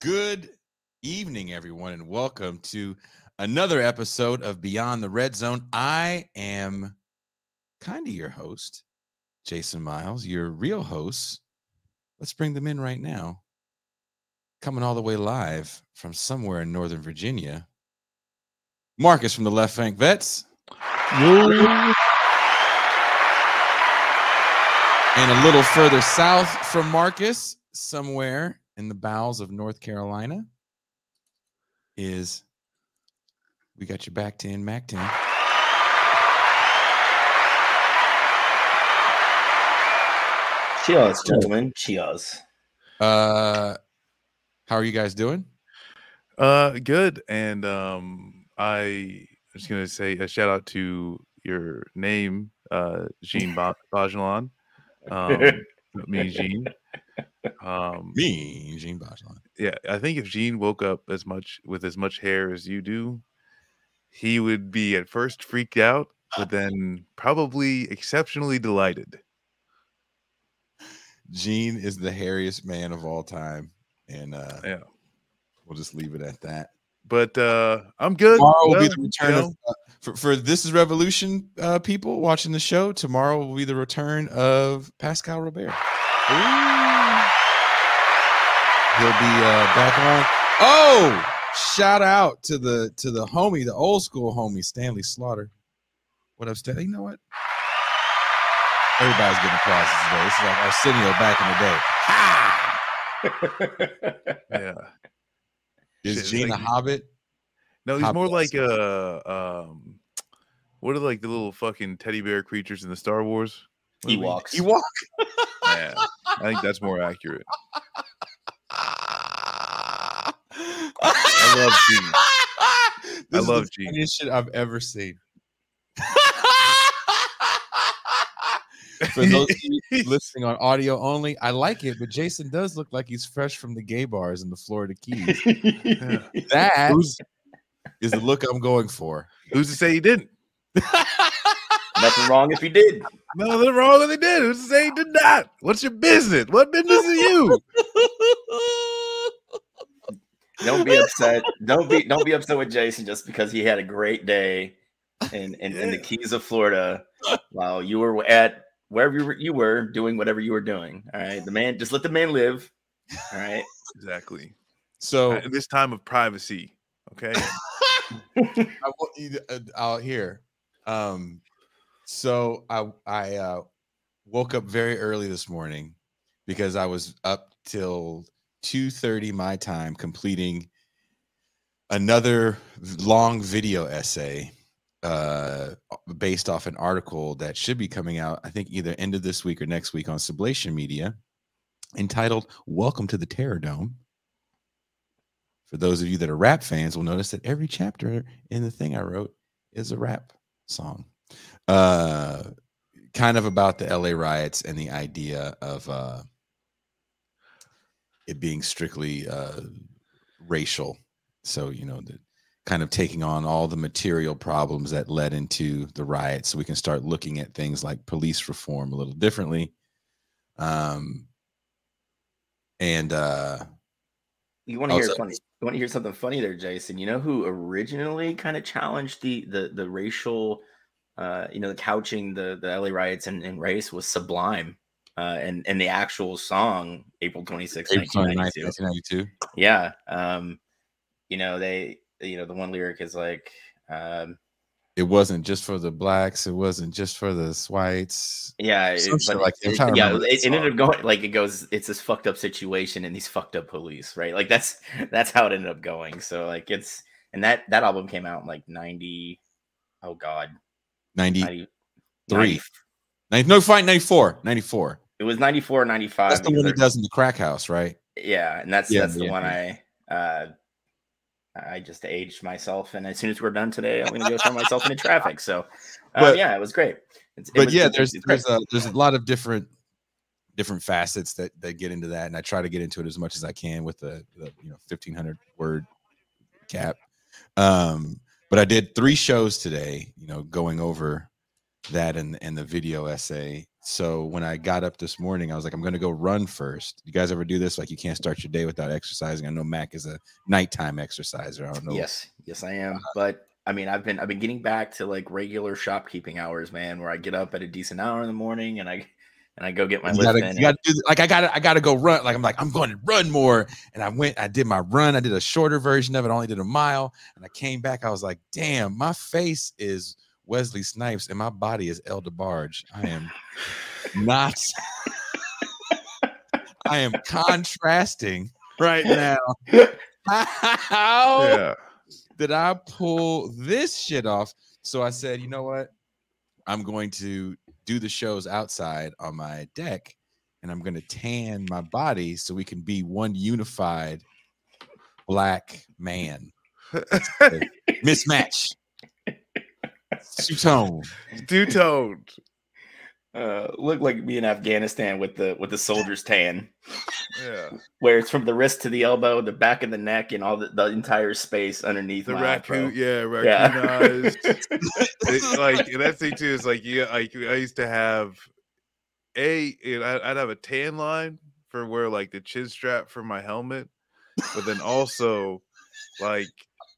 Good evening, everyone, and welcome to another episode of Beyond the Red Zone. I am kind of your host, Jason Miles, your real host. Let's bring them in right now. Coming all the way live from somewhere in Northern Virginia, Marcus from the Left Flank Vets. Yo. And a little further south from Marcus, somewhere in the bowels of North Carolina, is we got your back 10, Mac 10. Cheers, gentlemen. Cheers. How are you guys doing? Good. And I was gonna say a shout out to your name, Djene Bajalan. Me, Djene. Me, Djene Bajalan. Yeah, I think if Djene woke up with as much hair as you do, he would be at first freaked out, but then probably exceptionally delighted. Djene is the hairiest man of all time, and yeah, we'll just leave it at that. But I'm good. Tomorrow will be the return of for This Is Revolution people watching the show. Tomorrow will be the return of Pascal Robert. He'll be back on. Oh, shout out to the homie, the old school homie, Stanley Slaughter. What up, Stanley? You know what? Everybody's getting applause today. This is like Arsenio back in the day. Yeah. Is Djene a hobbit? No, he's Hobbit more like what are like the little fucking teddy bear creatures in the Star Wars? Ewoks. Ewok. Yeah, I think that's more accurate. I love Djene. This I love is the Djene. funniest shit I've ever seen. For those of you listening on audio only, I like it, but Jason does look like he's fresh from the gay bars in the Florida Keys. That is the look I'm going for. Who's to say he didn't? Nothing wrong if he did. Nothing wrong if he did. Who's to say he did not? What's your business? What business are you? Don't be upset. Don't be upset with Jason just because he had a great day in the Keys of Florida while you were at wherever you were doing whatever you were doing. All right, just let the man live. All right, Exactly. So At this time of privacy, okay. I want you to, out here. So I woke up very early this morning because I was up till 2:30 my time completing another long video essay based off an article that should be coming out, I think either end of this week or next week on Sublation Media, entitled "Welcome to the Terror Dome." For those of you that are rap fans will notice that every chapter in the thing I wrote is a rap song. Kind of about the LA riots and the idea of it being strictly racial. So, you know, the kind of taking on all the material problems that led into the riots, so we can start looking at things like police reform a little differently. You want to hear funny? You want to hear something funny there, Jason? You know who originally kind of challenged the racial, the couching the LA riots and race was Sublime, and the actual song April 26, 1992. Yeah, the one lyric is like, it wasn't just for the blacks, it wasn't just for the whites. Yeah, it ended up going like it goes. It's this fucked up situation and these fucked up police, right? Like that's how it ended up going. So like that album came out in like 90. Oh God, 93. 94. It was 94 or 95. That's the one he does in the crack house, right? Yeah, and that's the one I just aged myself, and as soon as we're done today, I'm going to go throw myself into traffic. So, it was great. There's a lot of different facets that get into that, and I try to get into it as much as I can with the 1,500 word cap. But I did 3 shows today, going over that and the video essay. So when I got up this morning, I was like, I'm going to go run first. You guys ever do this? Like, you can't start your day without exercising. I know Mac is a nighttime exerciser. I don't know. Yes, I am. But I mean, I've been getting back to like regular shopkeeping hours, man, where I get up at a decent hour in the morning and I go get my lift in. You gotta do like I gotta go run. Like I'm going to run more. And I did my run. I did a shorter version of it, only did a mile. And I came back. I was like, damn, my face is Wesley Snipes and my body is El DeBarge. I am not. I am contrasting right now. How did I pull this shit off? So I said, you know what? I'm going to do the shows outside on my deck, and I'm going to tan my body so we can be one unified black man. Mismatch. Two-toned. Look like me in Afghanistan with the soldier's tan. Yeah, where it's from the wrist to the elbow, the back of the neck, and all the entire space underneath the my raccoon. afro. Yeah, raccoonized. Like that thing too is like like I used to have I'd have a tan line for where like the chin strap for my helmet, but then also like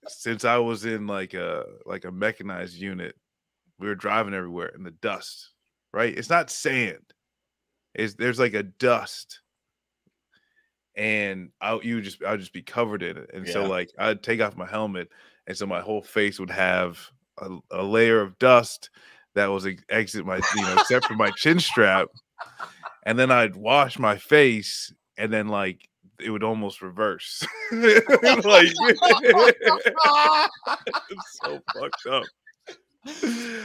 since I was in like a mechanized unit, we were driving everywhere in the dust. Right, it's not sand. There's like a dust, and I'll just be covered in it. And so like I'd take off my helmet, and so my whole face would have a layer of dust that was exit my except for my chin strap, and then I'd wash my face, and then like it would almost reverse. Like it's so fucked up.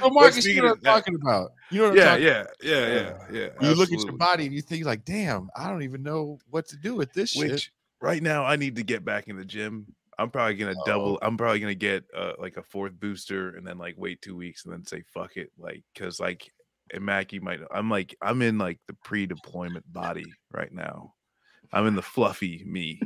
Oh, Marcus, you know what I'm talking about. You know what I'm talking about. Yeah. You look at your body and you think like, damn, I don't even know what to do with this shit. Right now, I need to get back in the gym. I'm probably gonna double. I'm probably gonna get like a 4th booster and then like wait 2 weeks and then say fuck it, like because like and Mac, you might. I'm in like the pre-deployment body right now. I'm in the fluffy me.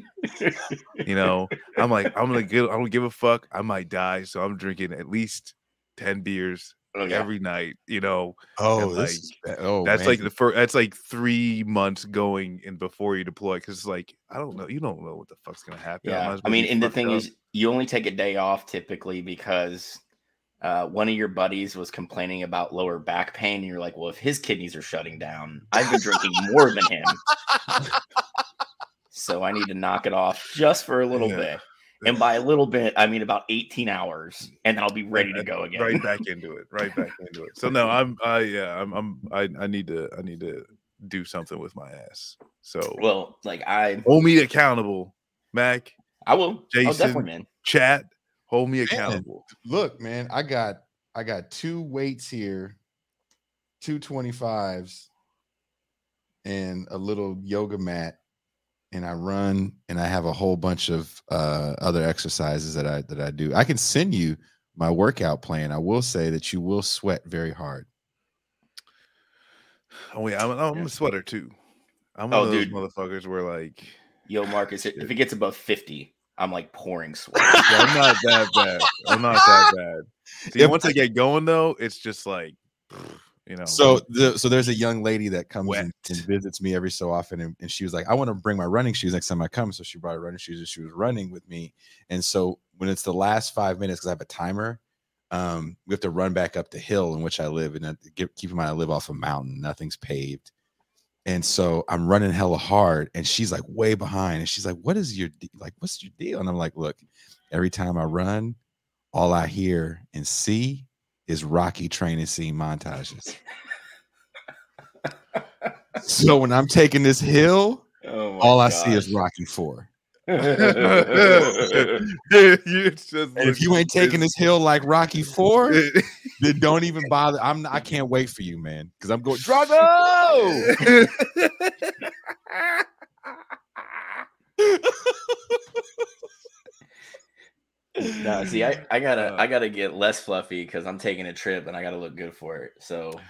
I'm like I don't give a fuck. I might die, so I'm drinking at least 10 beers every night, that's like that's like 3 months going in before you deploy, because like I don't know, you don't know what the fuck's gonna happen. I mean, and the thing is, you only take a day off typically because one of your buddies was complaining about lower back pain, and you're like, well, if his kidneys are shutting down, I've been drinking more than him, so I need to knock it off just for a little bit. And by a little bit, I mean about 18 hours, and I'll be ready to go again. Right back into it. So no, I need to do something with my ass. So hold me accountable, Mac. I will. Jason, definitely, man. Chat, hold me accountable. Look, man, I got 2 weights here, 2 25s, and a little yoga mat. And I run, and I have a whole bunch of other exercises that I do. I can send you my workout plan. I will say that you will sweat very hard. Oh yeah, I'm a sweater too. I'm one of those motherfuckers where like, yo, Marcus, if it gets above 50, I'm like pouring sweat. I'm not that bad. See, once I get going though, it's just like. So there's a young lady that comes and visits me every so often, and she was like, I want to bring my running shoes next time I come. So she brought her running shoes, and she was running with me. And so when it's the last 5 minutes, because I have a timer, we have to run back up the hill in which I live, and keep in mind I live off a mountain, nothing's paved. And so I'm running hella hard, and she's like way behind, and she's like, what's your deal? And I'm like, look, every time I run, all I hear and see is Rocky training scene montages. So when I'm taking this hill, all I see is Rocky 4. If you ain't taking this hill like Rocky 4, then don't even bother. I can't wait for you, man, because I'm going Drago. No, see, I gotta get less fluffy because I'm taking a trip and I gotta look good for it. So,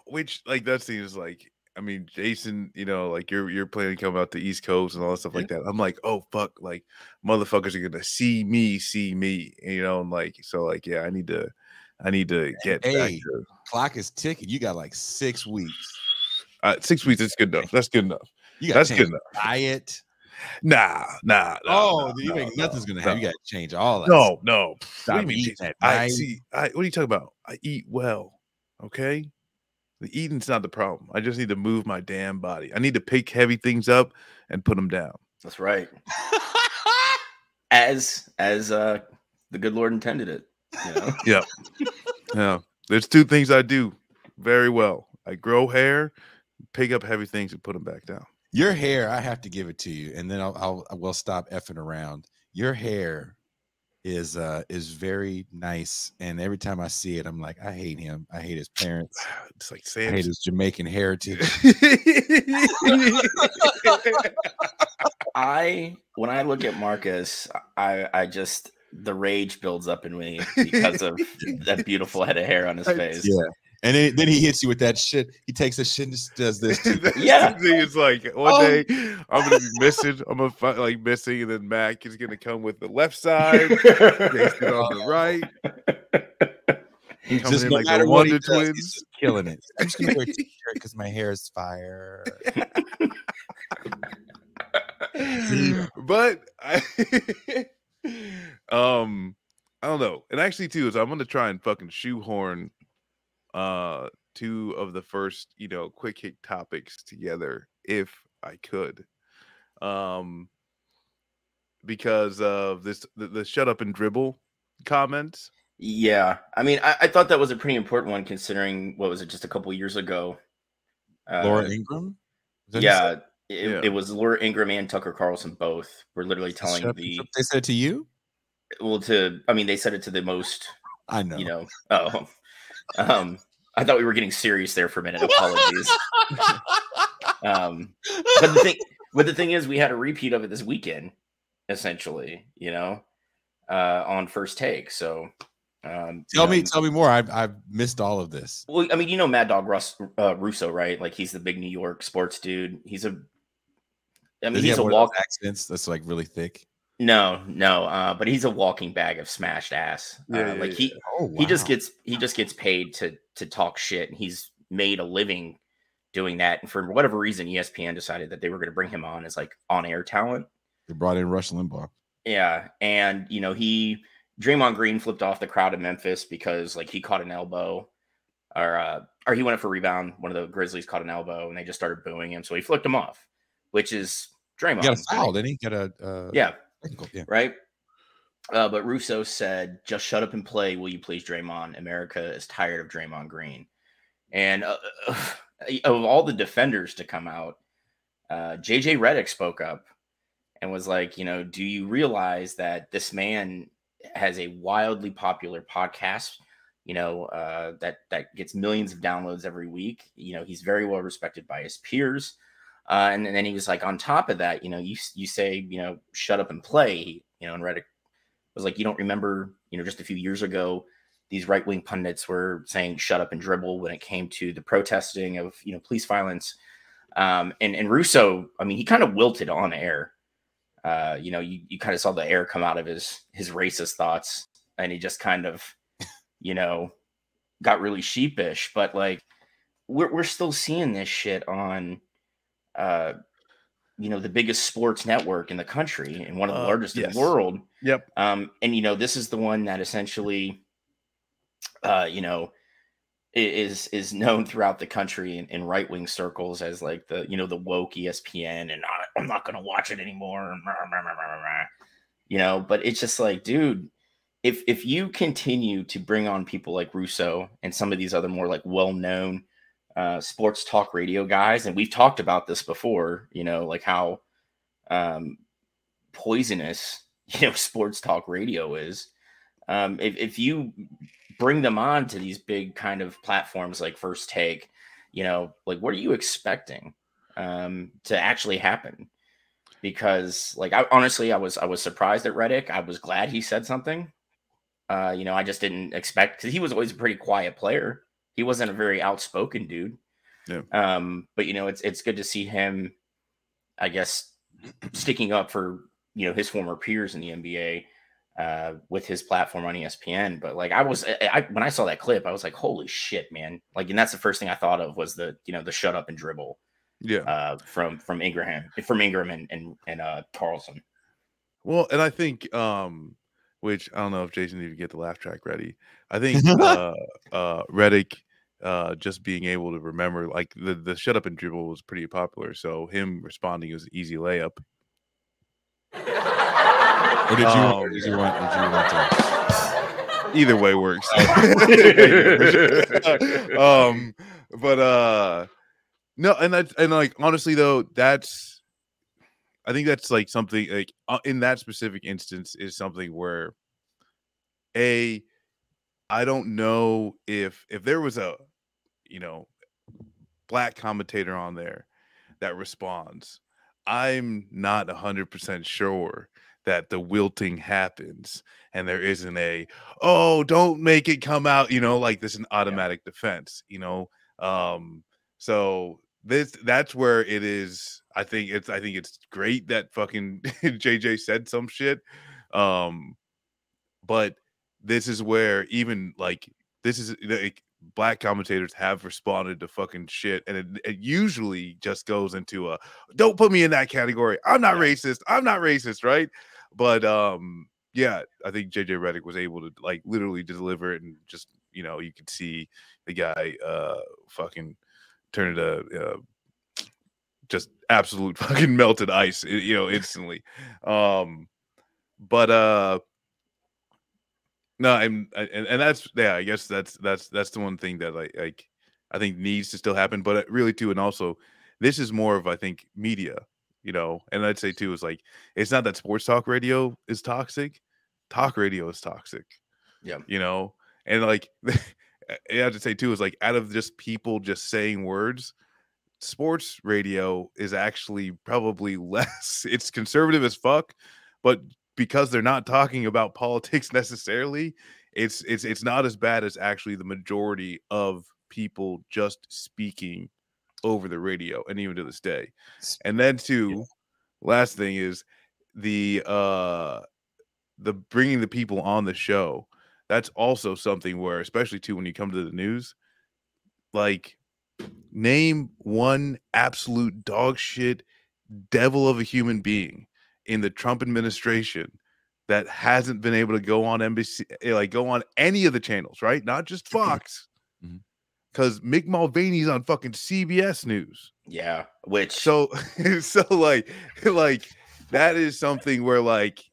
which like that seems like, I mean, Jason, like you're planning to come out the East Coast and all that stuff like that. I'm like, oh fuck, like motherfuckers are gonna see me, and like so, like I need to get back to. Clock is ticking. You got like 6 weeks. 6 weeks is good enough. That's good enough. That's good enough. Diet. Nah. Nothing's gonna happen. You gotta change all that. No. Stop what do you mean? What are you talking about? I eat well. Okay. The eating's not the problem. I just need to move my damn body. I need to pick heavy things up and put them down. That's right. As the good Lord intended it. You know? Yeah. There's two things I do very well. I grow hair, pick up heavy things, and put them back down. Your hair, I have to give it to you, and then we'll stop effing around. Your hair is very nice, and every time I see it, I'm like, I hate him. I hate his parents. It's like I hate his Jamaican heritage. When I look at Marcus, I just the rage builds up in me because of that beautiful head of hair on his face. Yeah. And then he hits you with that shit. He takes the shit and just does this. Yeah. It's like one day I'm gonna be missing. I'm gonna like missing, and then Mac is gonna come with the left side, takes it on the right. He's Coming just in no like matter the what he Wonder does, Twins. he's just killing it. I'm just gonna wear a t-shirt because my hair is fire. But I don't know. And actually too is I'm gonna try and fucking shoehorn two of the first, quick hit topics together if I could. Because of the shut up and dribble comments. Yeah. I mean, I thought that was a pretty important one considering what was it just a couple years ago? Laura Ingraham? Yeah. It was Laura Ingraham and Tucker Carlson both were literally telling they said to you? Well, they said it to the most. I know. I thought we were getting serious there for a minute. Apologies. But the thing is, we had a repeat of it this weekend, essentially. On First Take. So, tell me more. I've missed all of this. Well, I mean, Mad Dog Russo, right? Like he's the big New York sports dude. He's a accents that's like really thick. No, but he's a walking bag of smashed ass. He just gets paid to talk shit, and he's made a living doing that. And for whatever reason, ESPN decided that they were going to bring him on as like on-air talent. They brought in Rush Limbaugh. Yeah, and Draymond Green flipped off the crowd in Memphis because like he caught an elbow, or he went up for a rebound. One of the Grizzlies caught an elbow, and they just started booing him, so he flicked him off, which is Draymond. He got a foul, didn't he? Got a yeah. Right. But Russo said, just shut up and play, will you please, Draymond? America is tired of Draymond Green. And of all the defenders to come out, JJ Redick spoke up and was like, do you realize that this man has a wildly popular podcast, that gets millions of downloads every week. He's very well respected by his peers. And then he was like, on top of that, you say, shut up and play, and Redick was like, you don't remember, just a few years ago, these right-wing pundits were saying shut up and dribble when it came to the protesting of, police violence. And Russo, I mean, he kind of wilted on air. You kind of saw the air come out of his racist thoughts, and he just kind of, got really sheepish. But like, we're still seeing this shit on, the biggest sports network in the country and one of the largest in the world. Yep. And this is the one that essentially, is known throughout the country in right-wing circles as like the, the woke ESPN, and I'm not going to watch it anymore. But it's just like, dude, if you continue to bring on people like Russo and some of these other more like well-known sports talk radio guys, and we've talked about this before, like how poisonous, sports talk radio is. If you bring them on to these big kind of platforms like First Take, like what are you expecting to actually happen? Because like I was surprised at Redick. I was glad he said something. I just didn't expect, because he was always a pretty quiet player. He wasn't a very outspoken dude. Yeah. But it's good to see him, I guess, sticking up for his former peers in the NBA. with his platform on ESPN. But like when I saw that clip, I was like, holy shit, man. Like, and that's the first thing I thought of was the shut up and dribble. Yeah. From Ingram and Carlson. Well, and I think which I don't know if Jason needed to get the laugh track ready. I think Redick just being able to remember, like the shut up and dribble was pretty popular, so him responding was an easy layup. Or did you want to? Either way works. But no, and like honestly though, I think that's like something like in that specific instance is something where I don't know if there was a black commentator on there that responds, I'm not 100% sure that the wilting happens and there isn't don't make it come out, like this an automatic defense, so that's where it is. I think it's great that fucking JJ said some shit. But this is where even like black commentators have responded to fucking shit, and it usually just goes into a don't put me in that category. I'm not racist, right? But yeah, I think JJ Redick was able to like literally deliver it, and just you could see the guy fucking turn it just absolute fucking melted ice, instantly. But no, and that's I guess that's the one thing that I think needs to still happen, but really too, and also this is more of I think media, and I'd say too is like it's not that sports talk radio is toxic, talk radio is toxic, and like I have to say too is like out of just people just saying words, sports radio is actually probably less. It's conservative as fuck, but because they're not talking about politics necessarily, it's not as bad as actually the majority of people just speaking over the radio, and even to this day. And then last thing is the bringing the people on the show. That's also something where, especially too, when you come to the news, like name one absolute dog shit devil of a human being in the Trump administration that hasn't been able to go on NBC, like go on any of the channels, right? Not just Fox, because Mick Mulvaney's on fucking CBS News. Yeah, which so like that is something where like,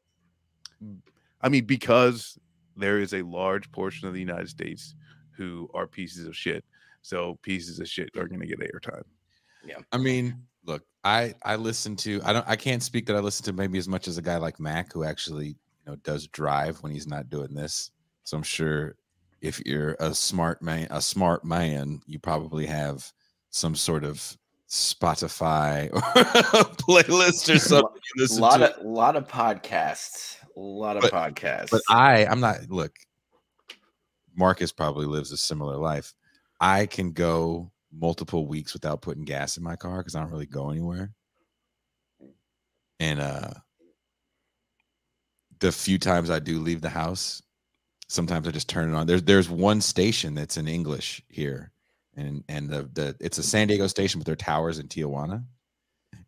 I mean, because there is a large portion of the United States who are pieces of shit. So pieces of shit are going to get airtime. Yeah. I mean, look, I listen to, I can't speak that I listen to maybe as much as a guy like Mac, who actually, does drive when he's not doing this. So I'm sure if you're a smart man, you probably have some sort of Spotify or playlist or something. A lot of podcasts. But I'm not, look, Marcus probably lives a similar life. I can go multiple weeks without putting gas in my car because I don't really go anywhere. And the few times I do leave the house, sometimes I just turn it on. There's one station that's in English here, and it's a San Diego station, but their towers in Tijuana.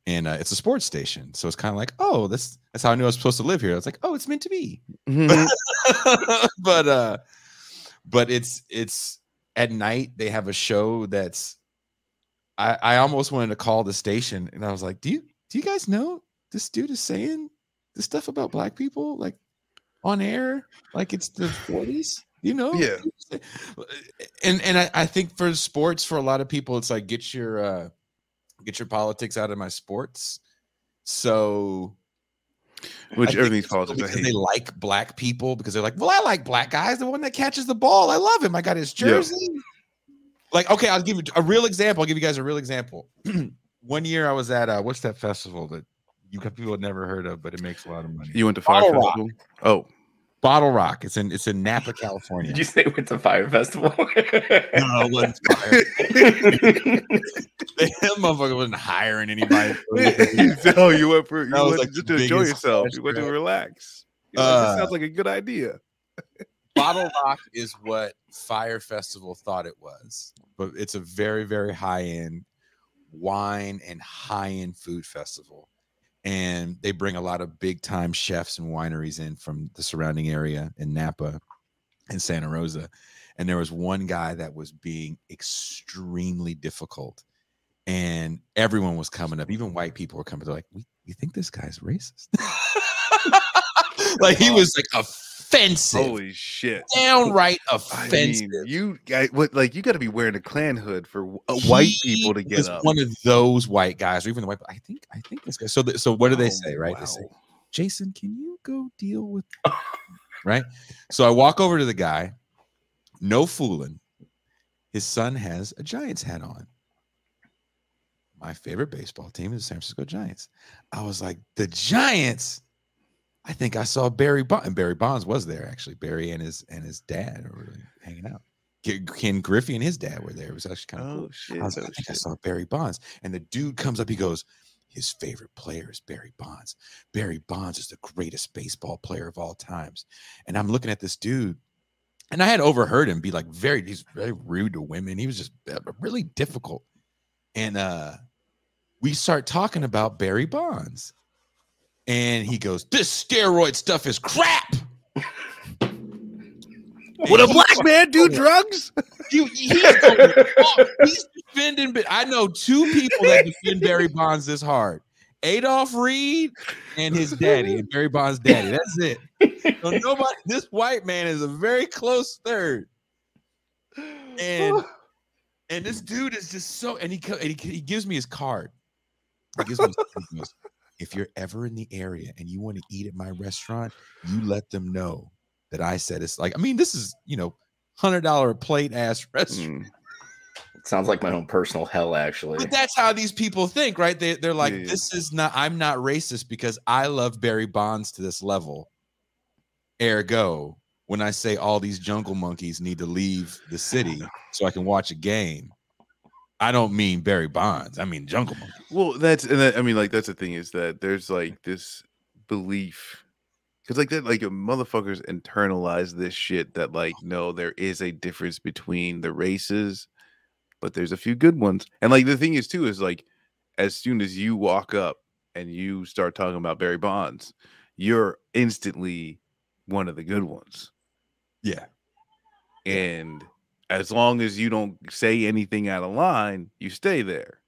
And it's a sports station, so it's kind of like, oh, that's how I knew I was supposed to live here. I was like, oh, it's meant to be. But it's at night. They have a show that's. I almost wanted to call the station, and I was like, do you guys know this dude is saying this stuff about black people like on air, like it's the 40s? Yeah. And I think for sports, for a lot of people, it's like get your politics out of my sports. So, which everything's politics. Because they like black people, because they're like, well, I like black guys. The one that catches the ball, I love him. I got his jersey. Yeah. Like, okay, I'll give you a real example. I'll give you guys a real example. One year I was at what's that festival that you people had never heard of, but it makes a lot of money? You went to Fire Festival? Oh. Bottle Rock. It's in Napa, California. Did you say it went to Fire Festival? No, it wasn't Fire. That motherfucker wasn't hiring anybody. So you went just to enjoy yourself. You went to relax. You're like, this sounds like a good idea. Bottle Rock is what Fire Festival thought it was, but it's a very, very high-end wine and high-end food festival. And they bring a lot of big-time chefs and wineries in from the surrounding area in Napa and Santa Rosa. And there was one guy that was being extremely difficult. And everyone was coming up. Even white people were coming. They're like, we think this guy's racist. Like, he was like offensive. Holy shit. Downright offensive. I mean, you got to be wearing a Klan hood for white people to get up. One of those white guys, or even the white. I think this guy. So what do they say, right? Wow. They say, Jason, can you go deal with right? So I walk over to the guy, no fooling. His son has a Giants hat on. My favorite baseball team is the San Francisco Giants. I was like, the Giants? I think I saw Barry Bonds. And Barry Bonds was there, actually. Barry and his dad were really hanging out. Ken Griffey and his dad were there. It was actually kind of cool. Shit, I think I saw Barry Bonds. And the dude comes up, he goes, his favorite player is Barry Bonds. Barry Bonds is the greatest baseball player of all times. And I'm looking at this dude, and I had overheard him be like he's very rude to women. He was just really difficult. And we start talking about Barry Bonds. And he goes, this steroid stuff is crap. Would a black man do drugs? He's defending. I know two people that defend Barry Bonds this hard. Adolph Reed and his daddy, and Barry Bonds' daddy. That's it. So nobody, this white man is a very close third. And this dude is just so, and he gives me his card. He gives me his card. He goes, if you're ever in the area and you want to eat at my restaurant, you let them know that I said it's like, I mean, this is, $100 a plate ass restaurant. It sounds like my own personal hell, actually. But that's how these people think, right? They're like, this is not, I'm not racist because I love Barry Bonds to this level. Ergo, when I say all these jungle monkeys need to leave the city so I can watch a game, I don't mean Barry Bonds. I mean jungle monkeys. Well, that's the thing is that there's like this belief, because like that, like motherfuckers internalize this shit that like, no, there is a difference between the races, but there's a few good ones. And like the thing is too is like, as soon as you walk up and you start talking about Barry Bonds, you're instantly one of the good ones. Yeah. And as long as you don't say anything out of line, you stay there.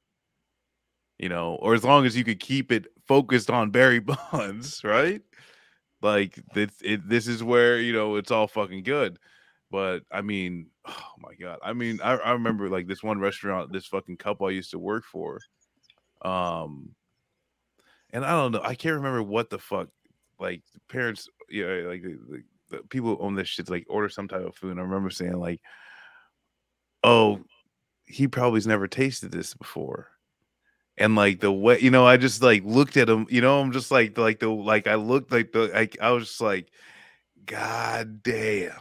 Or as long as you could keep it focused on Barry Bonds, right? Like this is where, it's all fucking good. But I mean, oh my God. I mean, I remember like this one restaurant, this fucking couple I used to work for. And I don't know, I can't remember what the fuck, like the parents, like the people who own this shit like order some type of food. And I remember saying like, oh, he probably's never tasted this before. And like the way, I just like looked at him, I'm just I looked like I was just like, God damn.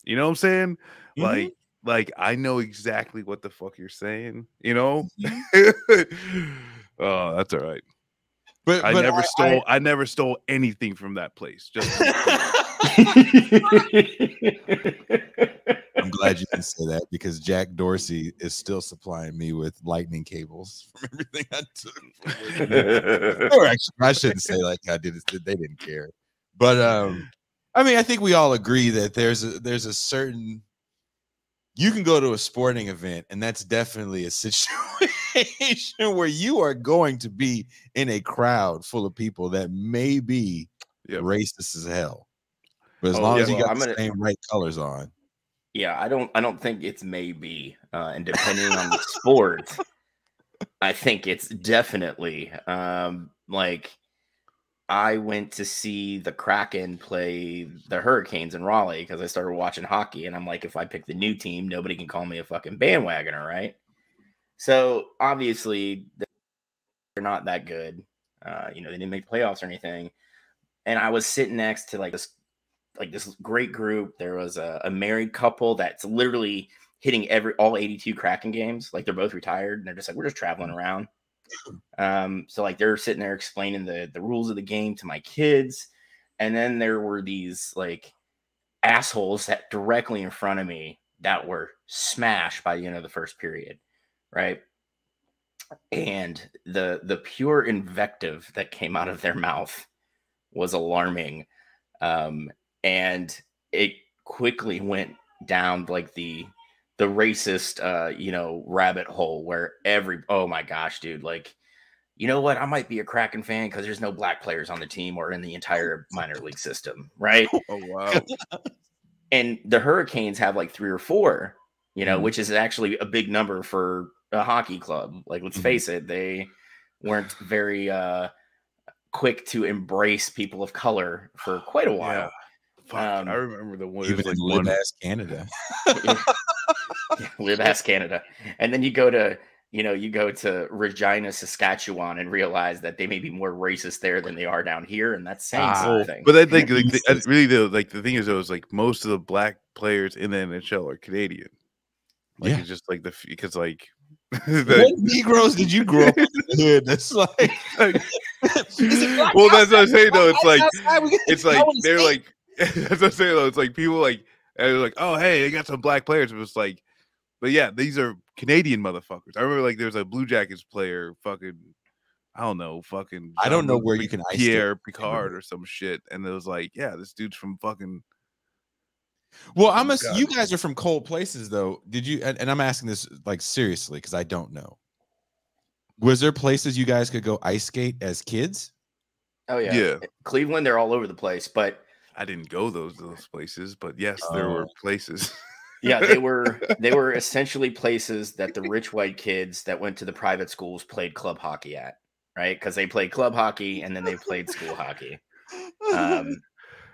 You know what I'm saying? Mm-hmm. Like I know exactly what the fuck you're saying, Mm-hmm. Oh, that's all right. But I never stole anything from that place. Just I'm glad you didn't say that because Jack Dorsey is still supplying me with lightning cables from everything I took. Or actually, I shouldn't say like I did. They didn't care. But I mean, I think we all agree that there's a certain. You can go to a sporting event, and that's definitely a situation where you are going to be in a crowd full of people that may be racist as hell. But as long as you got the same right colors on. Yeah, I don't think it's maybe. And depending on the sport, I think it's definitely like I went to see the Kraken play the Hurricanes in Raleigh because I started watching hockey, and I'm like, if I pick the new team, nobody can call me a fucking bandwagoner, right? So obviously they're not that good. They didn't make playoffs or anything. And I was sitting next to this great group. There was a married couple that's literally hitting all 82 Kraken games. Like they're both retired, and they're just like, we're just traveling around. So like they're sitting there explaining the rules of the game to my kids, And then there were these like assholes that directly in front of me that were smashed by the end of the first period, right? And the pure invective that came out of their mouth was alarming. And it quickly went down like the racist rabbit hole where oh my gosh, dude, like, you know what? I might be a Kraken fan because there's no black players on the team or in the entire minor league system, right? Oh wow. And the Hurricanes have like 3 or 4, which is actually a big number for a hockey club. Like, let's face it, they weren't very quick to embrace people of color for quite a while. Yeah. Fuck, I remember the one. Even like live-ass Canada. Live-ass Canada. And then you go to Regina, Saskatchewan, and realize that they may be more racist there than they are down here, and that's saying something. But I think really though, like the thing is, though, is like most of the black players in the NHL are Canadian. Like it's just like because like what Negroes did you grow up with? That's like well, that's what I'm saying though. It's like they're like that's what I'm saying though. It's like people like they're like, oh hey, they got some black players. It was like, but yeah, these are Canadian motherfuckers. I remember like there was a Blue Jackets player, fucking, I don't know, fucking. I don't know where you can Pierre Picard or some shit, and it was like, yeah, this dude's from fucking. Well, you guys are from cold places, though. Did you? And I'm asking this like seriously because I don't know. Was there places you guys could go ice skate as kids? Oh yeah. Cleveland, they're all over the place, but I didn't go those places. But yes, there were places. Yeah, they were essentially places that the rich white kids that went to the private schools played club hockey at, right? Because they played club hockey and then they played school hockey.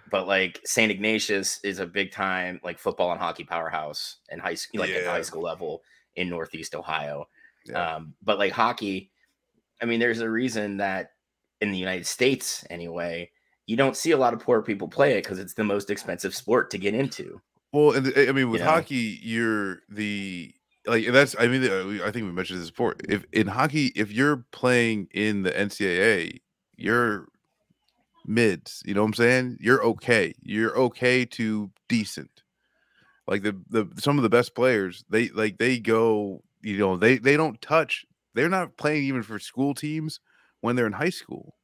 But like St. Ignatius is a big time like football and hockey powerhouse in high school, like at the high school level in Northeast Ohio. Yeah. But like hockey, I mean, there's a reason that in the United States anyway, you don't see a lot of poor people play it because it's the most expensive sport to get into. Well, and I mean, with hockey, you're and that's, I mean, I think we mentioned this before. If in hockey, if you're playing in the NCAA, you're mids. You know what I'm saying? You're okay. You're okay to decent. Like some of the best players, they go. They don't touch. They're not playing even for school teams when they're in high school.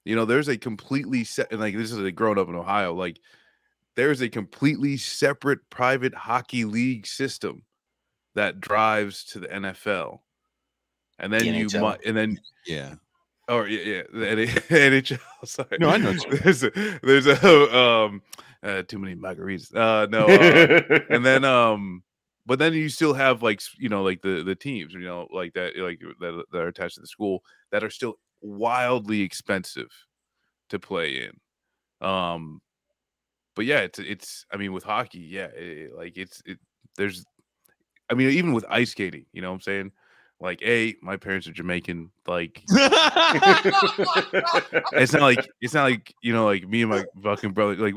There's a completely set, and like this is a grown up in Ohio, like. There's a completely separate private hockey league system that drives to the NFL, and then the NHL. Sorry, no, I know. There's too many margaritas. And then but then you still have like the teams, like that are attached to the school that are still wildly expensive to play in. But yeah, it's. I mean, with hockey, there's. I mean, even with ice skating, you know what I'm saying? Like, my parents are Jamaican. Like, it's not like like me and my fucking brother. Like,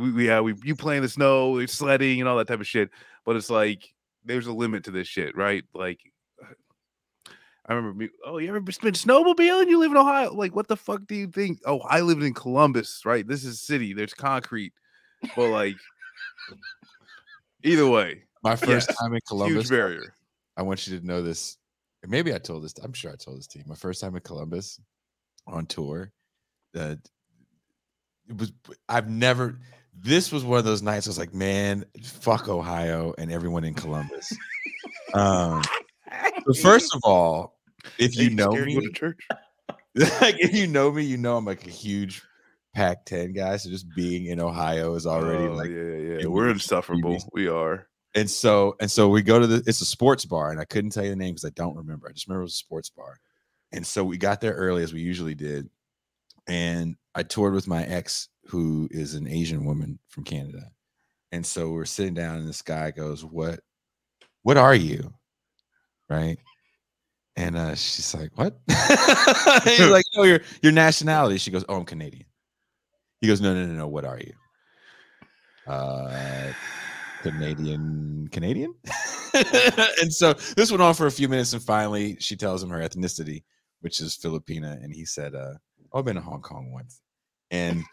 you play in the snow, sledding, and all that type of shit. But it's like there's a limit to this shit, right? Like, I remember you ever been snowmobiling? You live in Ohio? Like, what the fuck do you think? Oh, I live in Columbus, right? This is a city. There's concrete. Well, like, either way, my first time in Columbus, huge barrier. I want you to know this. Maybe I told this. I'm sure I told this to you. My first time in Columbus on tour. This was one of those nights I was like, man, fuck Ohio and everyone in Columbus. But first of all, if you know me, go to church. Like, if you know me, I'm like a huge Pac-10 guy, so just being in Ohio is already we're insufferable. We are. And so we go to it's a sports bar, and I couldn't tell you the name because I don't remember. I just remember it was a sports bar. And so we got there early as we usually did, and I toured with my ex, who is an Asian woman from Canada. And so we're sitting down, and this guy goes, what are you? Right? And she's like, what? He's like, oh, your nationality. She goes, oh, I'm Canadian. He goes, no. What are you? Canadian. And so this went on for a few minutes, and finally she tells him her ethnicity, which is Filipina. And he said, I've been to Hong Kong once. And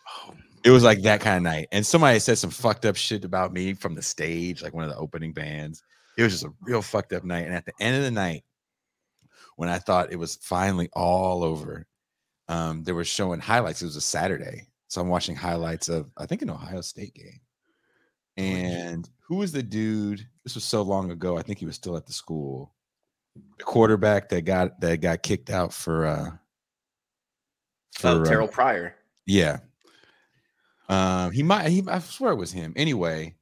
It was like that kind of night. And somebody said some fucked up shit about me from the stage, like one of the opening bands. It was just a real fucked up night. And at the end of the night, when I thought it was finally all over, they were showing highlights. It was a Saturday. So I'm watching highlights of, I think, an Ohio State game. And who was the dude? This was so long ago. I think he was still at the school. The quarterback that got kicked out for Terrell Pryor. Yeah. I swear it was him. Anyway,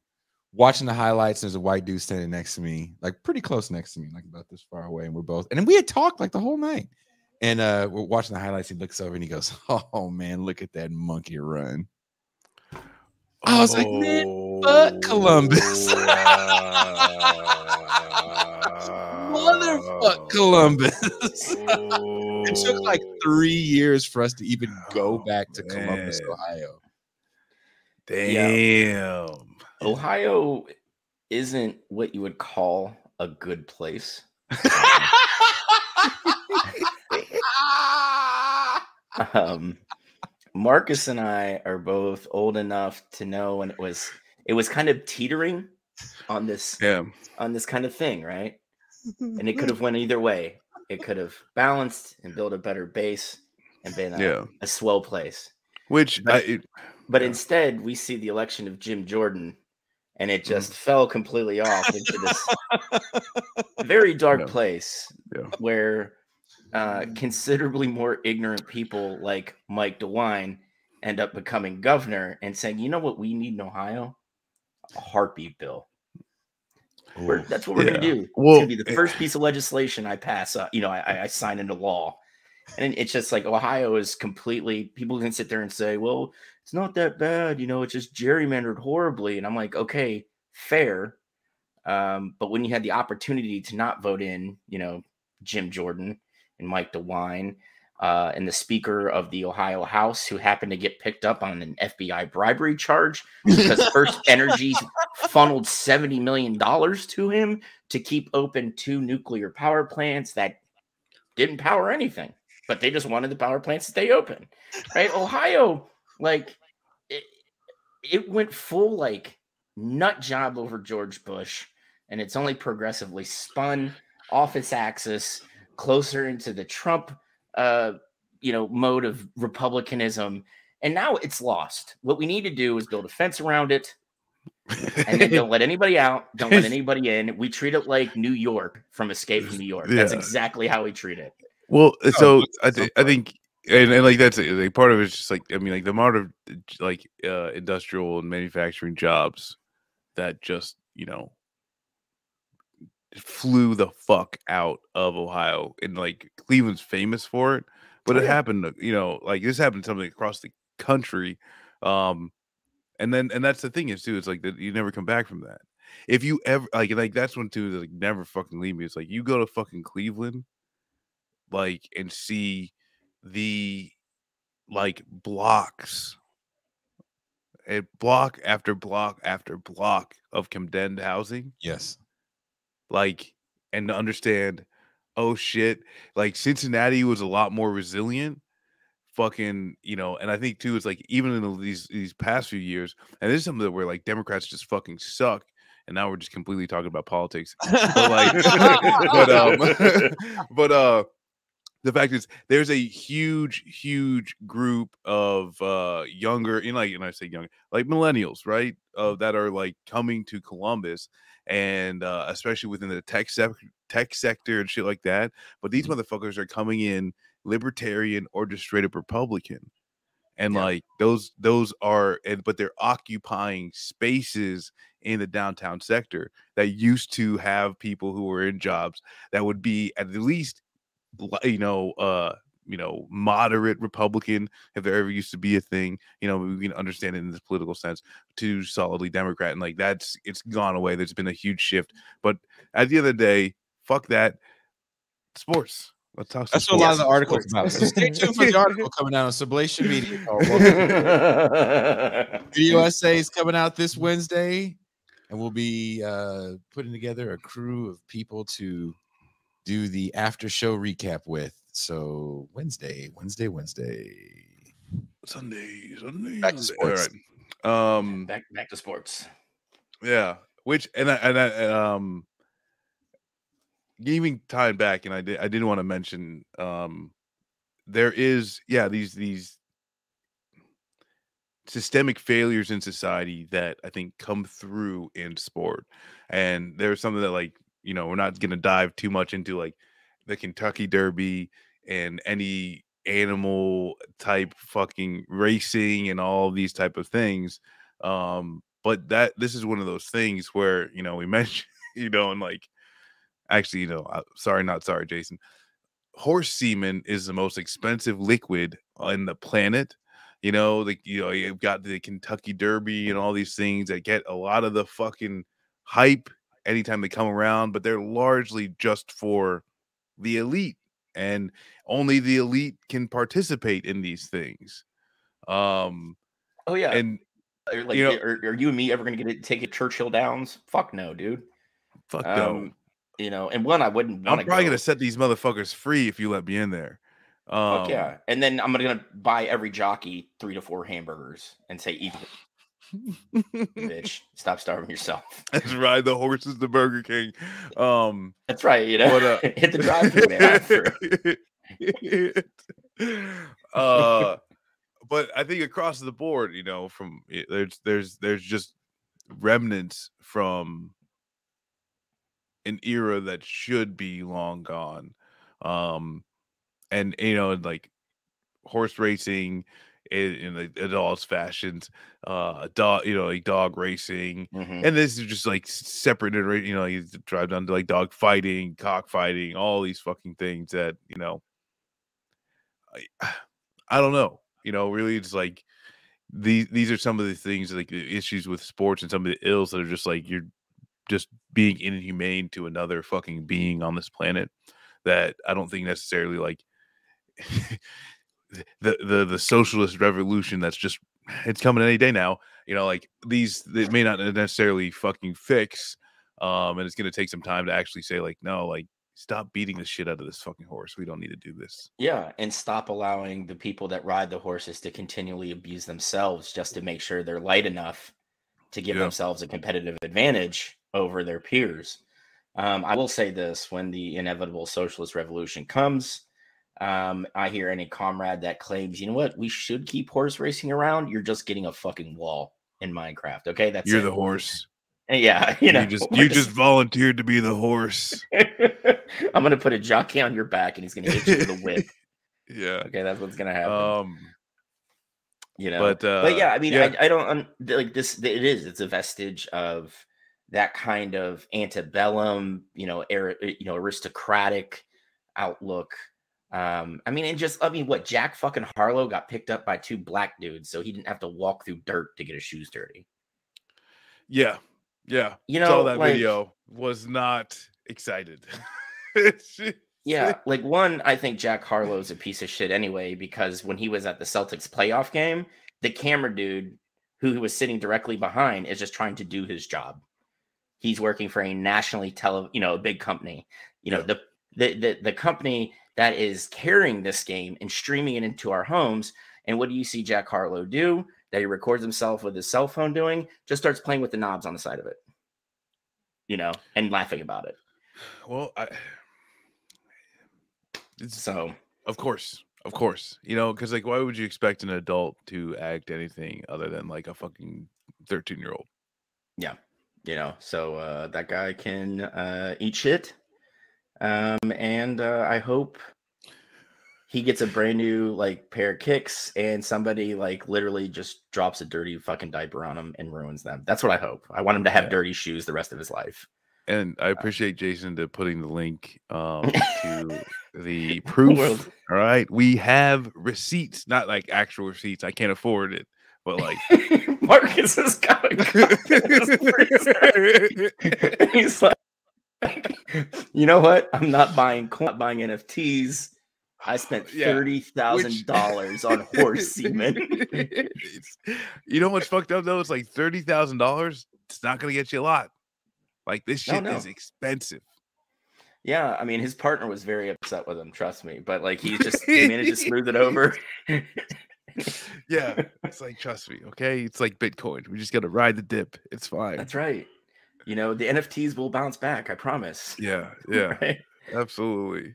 watching the highlights, there's a white dude standing next to me, like pretty close next to me, like about this far away. And then we had talked like the whole night. And we're watching the highlights. He looks over and he goes, "Oh man, look at that monkey run." I was like, man, fuck Columbus. Motherfuck Columbus. It took like 3 years for us to even go back to Columbus, Ohio. Damn. Yeah. Ohio isn't what you would call a good place. Marcus and I are both old enough to know when it was kind of teetering on this kind of thing, right? And it could have went either way. It could have balanced and built a better base and been a swell place. But instead, we see the election of Jim Jordan, and it just fell completely off into this very dark place where considerably more ignorant people like Mike DeWine end up becoming governor and saying, you know what we need in Ohio? A heartbeat bill. That's what we're going to do. Well, it's going to be the first piece of legislation I pass. I sign into law. And it's just like Ohio is completely, people can sit there and say, well, it's not that bad. It's just gerrymandered horribly. And I'm like, okay, fair. But when you had the opportunity to not vote in, Jim Jordan and Mike DeWine, and the Speaker of the Ohio House, who happened to get picked up on an FBI bribery charge because First Energy funneled $70 million to him to keep open 2 nuclear power plants that didn't power anything, but they just wanted the power plants to stay open, right? Ohio, like, it went full, like, nut job over George Bush, and it's only progressively spun off its axis closer into the Trump mode of republicanism, and now it's lost. What we need to do is build a fence around it, and then don't let anybody out, don't let anybody in. We treat it like New York from Escape from New York. That's exactly how we treat it. Well, so I think, and like that's like part of it's just like, I mean, like the amount of like industrial and manufacturing jobs that just flew the fuck out of Ohio, and like Cleveland's famous for it, but it happened, like this happened something across the country, and that's the thing is too, it's like that you never come back from that. If you ever like that's one too that like never fucking leave me. It's like you go to fucking Cleveland, like, and see the like blocks, a block after block after block of condemned housing. Yes. Like, and to understand, oh shit, like Cincinnati was a lot more resilient. Fucking, and I think too, it's like even in these past few years, and this is something that where like Democrats just fucking suck, and now we're just completely talking about politics. But like, but the fact is, there's a huge group of younger, I say younger, like millennials, right? That are like coming to Columbus, and especially within the tech sector and shit like that. But these motherfuckers are coming in libertarian or just straight up Republican, and like those are, but they're occupying spaces in the downtown sector that used to have people who were in jobs that would be at least moderate Republican, if there ever used to be a thing, we can understand it in this political sense, to solidly Democrat, and like it's gone away. There's been a huge shift, but at the end of the day, fuck that. Sports. Let's talk. That's what a lot of the articles about. So stay tuned for the article coming out on Sublation Media called Video Essays coming out this Wednesday, and we'll be putting together a crew of people to do the after show recap with. So Wednesday. Sunday. Back to sports. All right. Back to sports. Yeah. Which I giving time back, and I did want to mention there is these systemic failures in society that I think come through in sport, and there's something that, like, we're not going to dive too much into, like the Kentucky Derby and any animal type fucking racing and all these type of things, but this is one of those things where we mentioned and like actually sorry, not sorry, Jason, horse semen is the most expensive liquid on the planet. You've got the Kentucky Derby and all these things that get a lot of the fucking hype anytime they come around, but they're largely just for the elite, and only the elite can participate in these things. Oh yeah. And are you and me ever going to take it Churchill Downs? Fuck no, dude. Fuck no. And one, I wouldn't want to. I'm probably going to set these motherfuckers free if you let me in there. Fuck yeah. And then I'm going to buy every jockey 3 to 4 hamburgers and say, eat it. Bitch, stop starving yourself. That's right. The horses, the Burger King. That's right. Hit the drive-thru, man. But I think across the board, from there's just remnants from an era that should be long gone. And like horse racing in all its fashions, dog racing, and this is just like separate iteration. You drive down to like dog fighting, cock fighting, all these fucking things that I don't know. Really, it's like these are some of the things, like the issues with sports and some of the ills that are just like you're just being inhumane to another fucking being on this planet. That I don't think necessarily like the socialist revolution that's just it's coming any day now. Like these they may not necessarily fucking fix, and it's gonna take some time to actually say like no, like stop beating the shit out of this fucking horse. We don't need to do this. Yeah, and stop allowing the people that ride the horses to continually abuse themselves just to make sure they're light enough to give themselves a competitive advantage over their peers. I will say this: when the inevitable socialist revolution comes, I hear any comrade that claims, you know what, we should keep horse racing around, you're just getting a fucking wall in Minecraft. Okay, you're the horse. Yeah, you just volunteered to be the horse. I'm gonna put a jockey on your back, and he's gonna hit you with a whip. Yeah. Okay, that's what's gonna happen. But yeah, I mean, I don't like this. It's a vestige of that kind of antebellum, aristocratic outlook. What Jack fucking Harlow got picked up by 2 black dudes, so he didn't have to walk through dirt to get his shoes dirty. Yeah. Saw that video, was not excited. Yeah, like one, I think Jack Harlow's a piece of shit anyway, because when he was at the Celtics playoff game, the camera dude who he was sitting directly behind is just trying to do his job. He's working for a nationally a big company. The company that is carrying this game and streaming it into our homes. And what do you see Jack Harlow do? That he records himself with his cell phone doing? Just starts playing with the knobs on the side of it. And laughing about it. Well, so of course, because like, why would you expect an adult to act anything other than like a fucking 13-year-old? Yeah, so that guy can eat shit, and I hope he gets a brand new like pair of kicks, and somebody like literally just drops a dirty fucking diaper on him and ruins them. That's what I hope. I want him to have dirty shoes the rest of his life. And I appreciate Jason putting the link to the proof. All right, we have receipts, not like actual receipts. I can't afford it, but like Marcus has got a he's like, you know what? I'm not buying NFTs. I spent $30,000 on horse semen. You know what's fucked up though? It's like $30,000. It's not gonna get you a lot. Like this shit is expensive. Yeah, I mean, his partner was very upset with him. Trust me, but like he managed to smooth it over. Yeah, it's like, trust me, okay? It's like Bitcoin. We just got to ride the dip. It's fine. That's right. The NFTs will bounce back. I promise. Yeah, Right? absolutely.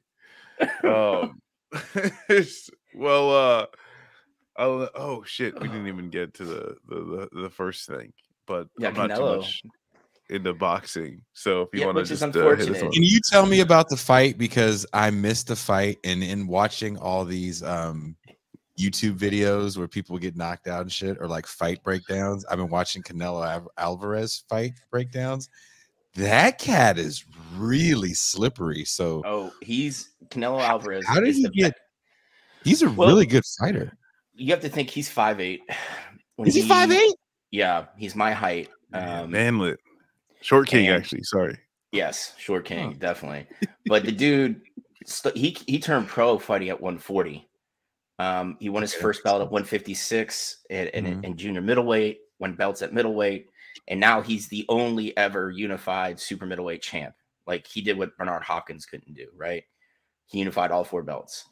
Well, oh shit, we didn't even get to the first thing, but Yeah, I'm not too Canelo. much into boxing. So if you want to which is just hit us unfortunate. on. Can you tell me about the fight, because I missed the fight, and in watching all these YouTube videos where people get knocked out and shit, or like fight breakdowns. I've been watching Canelo Alvarez fight breakdowns. That cat is really slippery. So He's Canelo Alvarez. how did is he the get? He's a Well, really good fighter. You have to think he's 5'8". Is he 5'8"? Yeah, he's my height. Manlet. Short king, actually. Sorry. Yes, short king, definitely. But the dude, he turned pro fighting at 140. He won his first belt at 156 in junior middleweight, won belts at middleweight, and now he's the only ever unified super middleweight champ. Like he did what Bernard Hopkins couldn't do, right? He unified all 4 belts.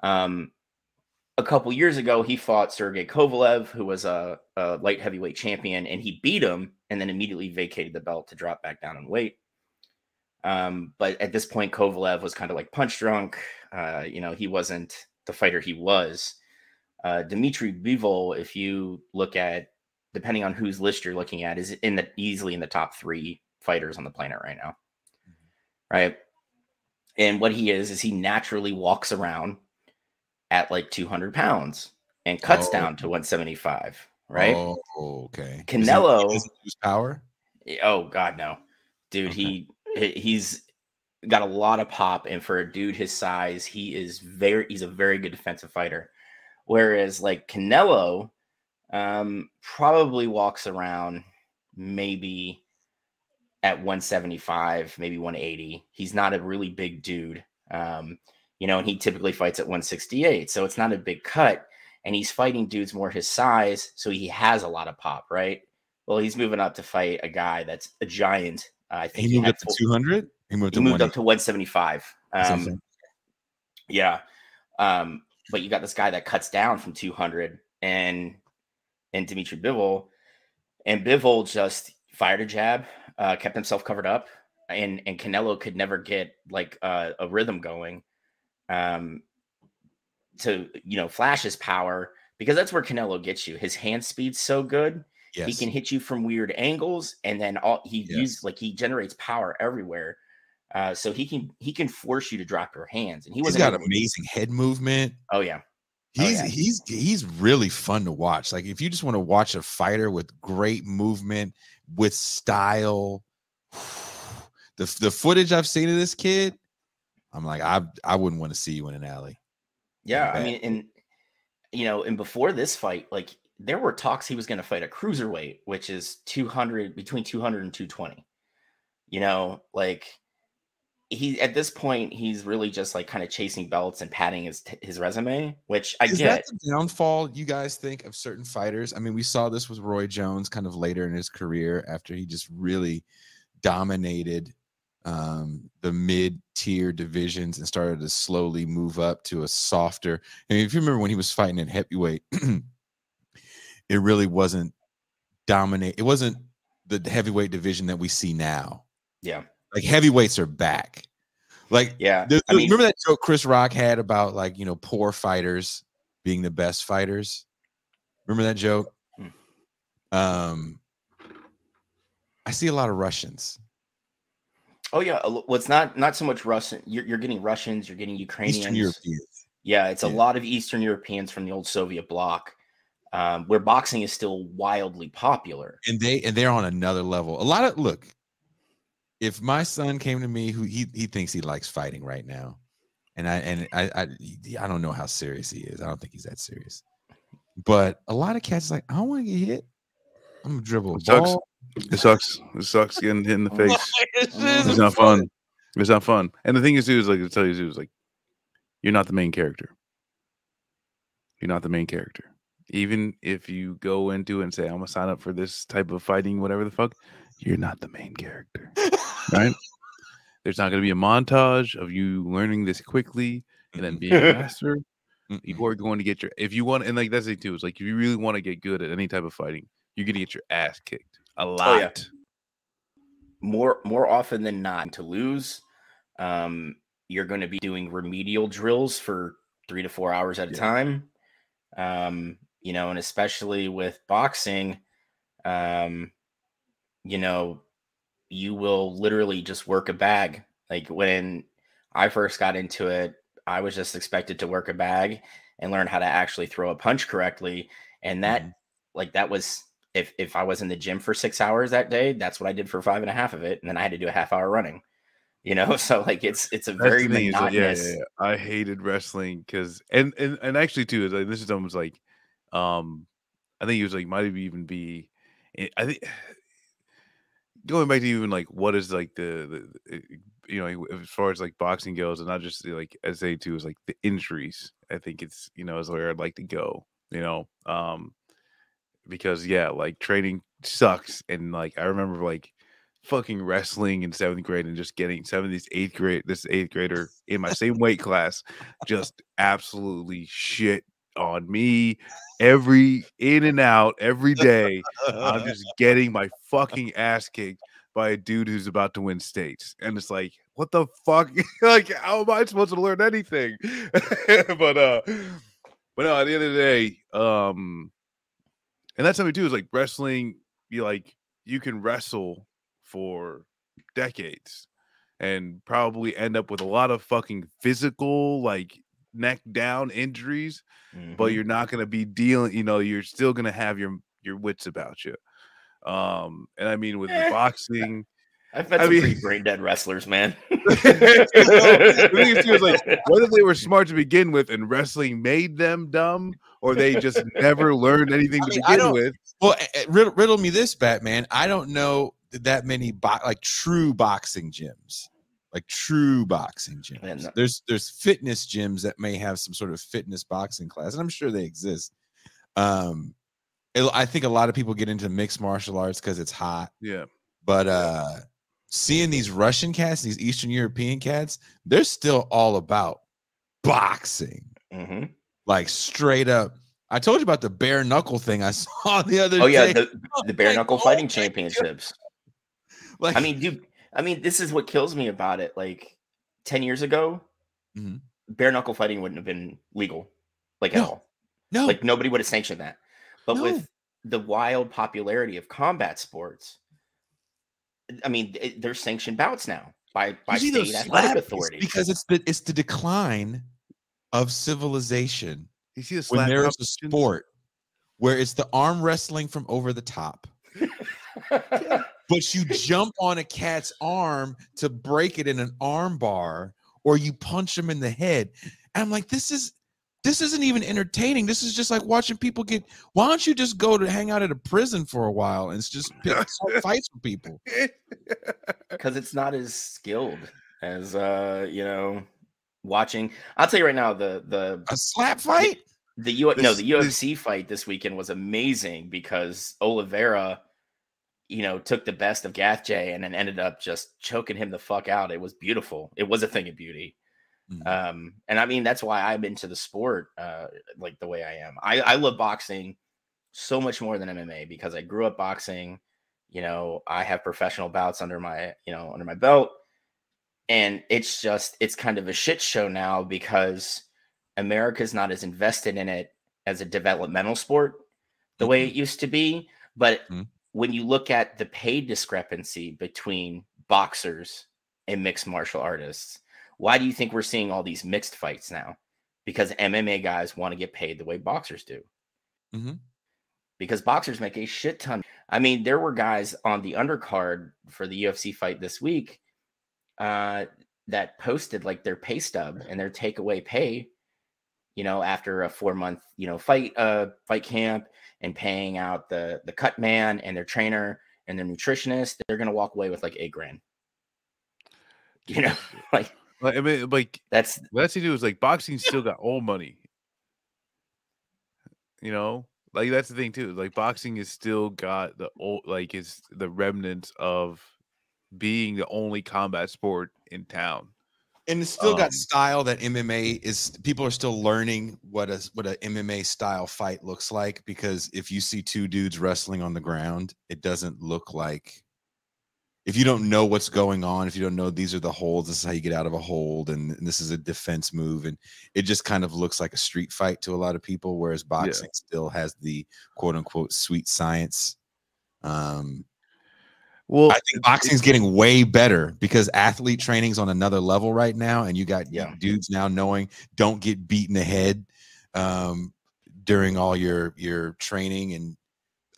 A couple years ago, he fought Sergey Kovalev, who was a light heavyweight champion, and he beat him and then immediately vacated the belt to drop back down in weight. But at this point, Kovalev was kind of like punch drunk. He wasn't the fighter he was. Dmitry Bivol, if you look at, depending on whose list you're looking at, is easily in the top 3 fighters on the planet right now. Right. And what he is he naturally walks around at like 200 pounds and cuts down to 175. Right. Oh, okay. Canelo he doesn't use power. Oh God, no, dude. Okay. He's got a lot of pop, and for a dude his size, he's a very good defensive fighter. Whereas like Canelo, probably walks around maybe at 175, maybe 180. He's not a really big dude, and he typically fights at 168, so it's not a big cut. And he's fighting dudes more his size, so he has a lot of pop, right? Well, he's moving up to fight a guy that's a giant. I think he moved up to 200. He moved up to 175. Yeah. But you got this guy that cuts down from 200 and Dmitry Bivol, and Bivol just fired a jab, kept himself covered up, and Canelo could never get like a rhythm going to flash his power, because that's where Canelo gets you. His hand speed's so good. Yes. He can hit you from weird angles, and then he generates power everywhere. So he can force you to drop your hands, and he's got amazing head movement. Oh yeah. He's really fun to watch. Like if you just want to watch a fighter with great movement, with style, the footage I've seen of this kid, I'm like, I wouldn't want to see you in an alley. Yeah, I mean, and before this fight, like there were talks he was going to fight a cruiserweight, which is 200, between 200 and 220. Like he, at this point, he's really just like kind of chasing belts and padding his resume, which I get. Is that the downfall, you guys think, of certain fighters? I mean, we saw this with Roy Jones kind of later in his career, after he just really dominated the mid-tier divisions and started to slowly move up to a softer. I mean, if you remember when he was fighting in heavyweight, it really wasn't dominate. It wasn't the heavyweight division that we see now. Yeah. Like heavyweights are back. Like, yeah. Remember that joke Chris Rock had about like, poor fighters being the best fighters? Remember that joke? I see a lot of Russians. Oh yeah. Well, it's not so much Russian. You're getting Russians, you're getting Ukrainians. Eastern Europeans. Yeah. It's a lot of Eastern Europeans from the old Soviet bloc. Where boxing is still wildly popular, and they're on another level. A lot of look. If my son came to me, who he thinks he likes fighting right now, and I don't know how serious he is. I don't think he's that serious. But a lot of cats like, I don't want to get hit. I'm gonna dribble a ball. It sucks. It sucks getting hit in the face. It's not fun. It's not fun. And the thing is, dude, is like to tell you, dude, is like, you're not the main character. You're not the main character. Even if you go into it and say, I'm gonna sign up for this type of fighting, whatever the fuck, you're not the main character. Right? There's not gonna be a montage of you learning this quickly and then being a master. You are going to get if you want, and like that's the thing too. It's like if you really want to get good at any type of fighting, you're gonna get your ass kicked a lot. Oh, yeah. More often than not, to lose, you're going to be doing remedial drills for 3 to 4 hours at a time. You know, and especially with boxing, you know, you will literally just work a bag. Like when I first got into it, I was just expected to work a bag and learn how to actually throw a punch correctly. And that, like, that was, if I was in the gym for 6 hours that day, that's what I did for 5.5 of it. And then I had to do a half hour running, you know? So like, it's a very monotonous. Like, I hated wrestling because, and actually too, is like, this is almost like, I think it was like, might even be, I think, going back to even like what is like the you know, as far as like boxing goes, and not just like as they too is like the injuries. I think it's, you know, is where I'd like to go. You know, because like training sucks, and like I remember like fucking wrestling in 7th grade and just getting this eighth grader in my same weight class just absolutely shit on me every in and out every day. I'm just getting my fucking ass kicked by a dude who's about to win states, and it's like, what the fuck? Like, how am I supposed to learn anything? but no, at the end of the day, and that's something too, is like wrestling. You can wrestle for decades and probably end up with a lot of fucking physical, like neck down injuries, but you're not going to be dealing, you know, you're still going to have your wits about you. And I mean, with the boxing, I've met some pretty brain dead wrestlers, man. The thing is, too, is like whether they were smart to begin with and wrestling made them dumb, or they just never learned anything to begin with. Well, riddle me this, Batman. I don't know that many like true boxing gyms. Like true boxing gyms. Man, no. There's fitness gyms that may have some sort of fitness boxing class, and I'm sure they exist. I think a lot of people get into mixed martial arts because it's hot. Yeah. But seeing these Russian cats, these Eastern European cats, they're still all about boxing. Like straight up. I told you about the bare knuckle thing I saw the other day. Oh, yeah, the bare knuckle fighting championships. Like, I mean, dude, this is what kills me about it. Like 10 years ago, bare knuckle fighting wouldn't have been legal, like at all. No, like nobody would have sanctioned that. But with the wild popularity of combat sports, I mean, there's sanctioned bouts now by state athletic authorities, because it's the decline of civilization. You see when there is a sport where it's the arm wrestling from over the top, but you jump on a cat's arm to break it in an arm bar, or you punch him in the head. And I'm like, this isn't even entertaining. This is just like watching people get. Why don't you just go to hang out at a prison for a while and just pick fights with people? Because it's not as skilled as you know, watching. I'll tell you right now, a slap fight. The UFC fight this weekend was amazing because Oliveira, you know, took the best of Gaethje and then ended up just choking him the fuck out. It was beautiful. It was a thing of beauty. And I mean, that's why I'm into the sport like the way I am. I love boxing so much more than MMA because I grew up boxing. You know, I have professional bouts under my belt, and it's kind of a shit show now because America's not as invested in it as a developmental sport the way it used to be. But when you look at the pay discrepancy between boxers and mixed martial artists, why do you think we're seeing all these mixed fights now? Because MMA guys want to get paid the way boxers do. Because boxers make a shit ton. I mean, there were guys on the undercard for the UFC fight this week that posted like their pay stub and their takeaway pay, you know, after a 4-month, you know, fight camp and paying out the cut man and their trainer and their nutritionist. They're going to walk away with like $8,000. You know, like. I mean, like that's to do is like boxing still got old money. You know, like that's the thing too. Like boxing is still got the old, like it's the remnants of being the only combat sport in town. And it's still got style that MMA is. People are still learning what a MMA style fight looks like, because if you see two dudes wrestling on the ground, it doesn't look like. If you don't know what's going on, if you don't know these are the holds, this is how you get out of a hold, and this is a defense move, and it just kind of looks like a street fight to a lot of people, whereas boxing still has the quote unquote sweet science. Well, I think boxing's getting way better because athlete training's on another level right now, and you got dudes now knowing don't get beat in the head during all your training, and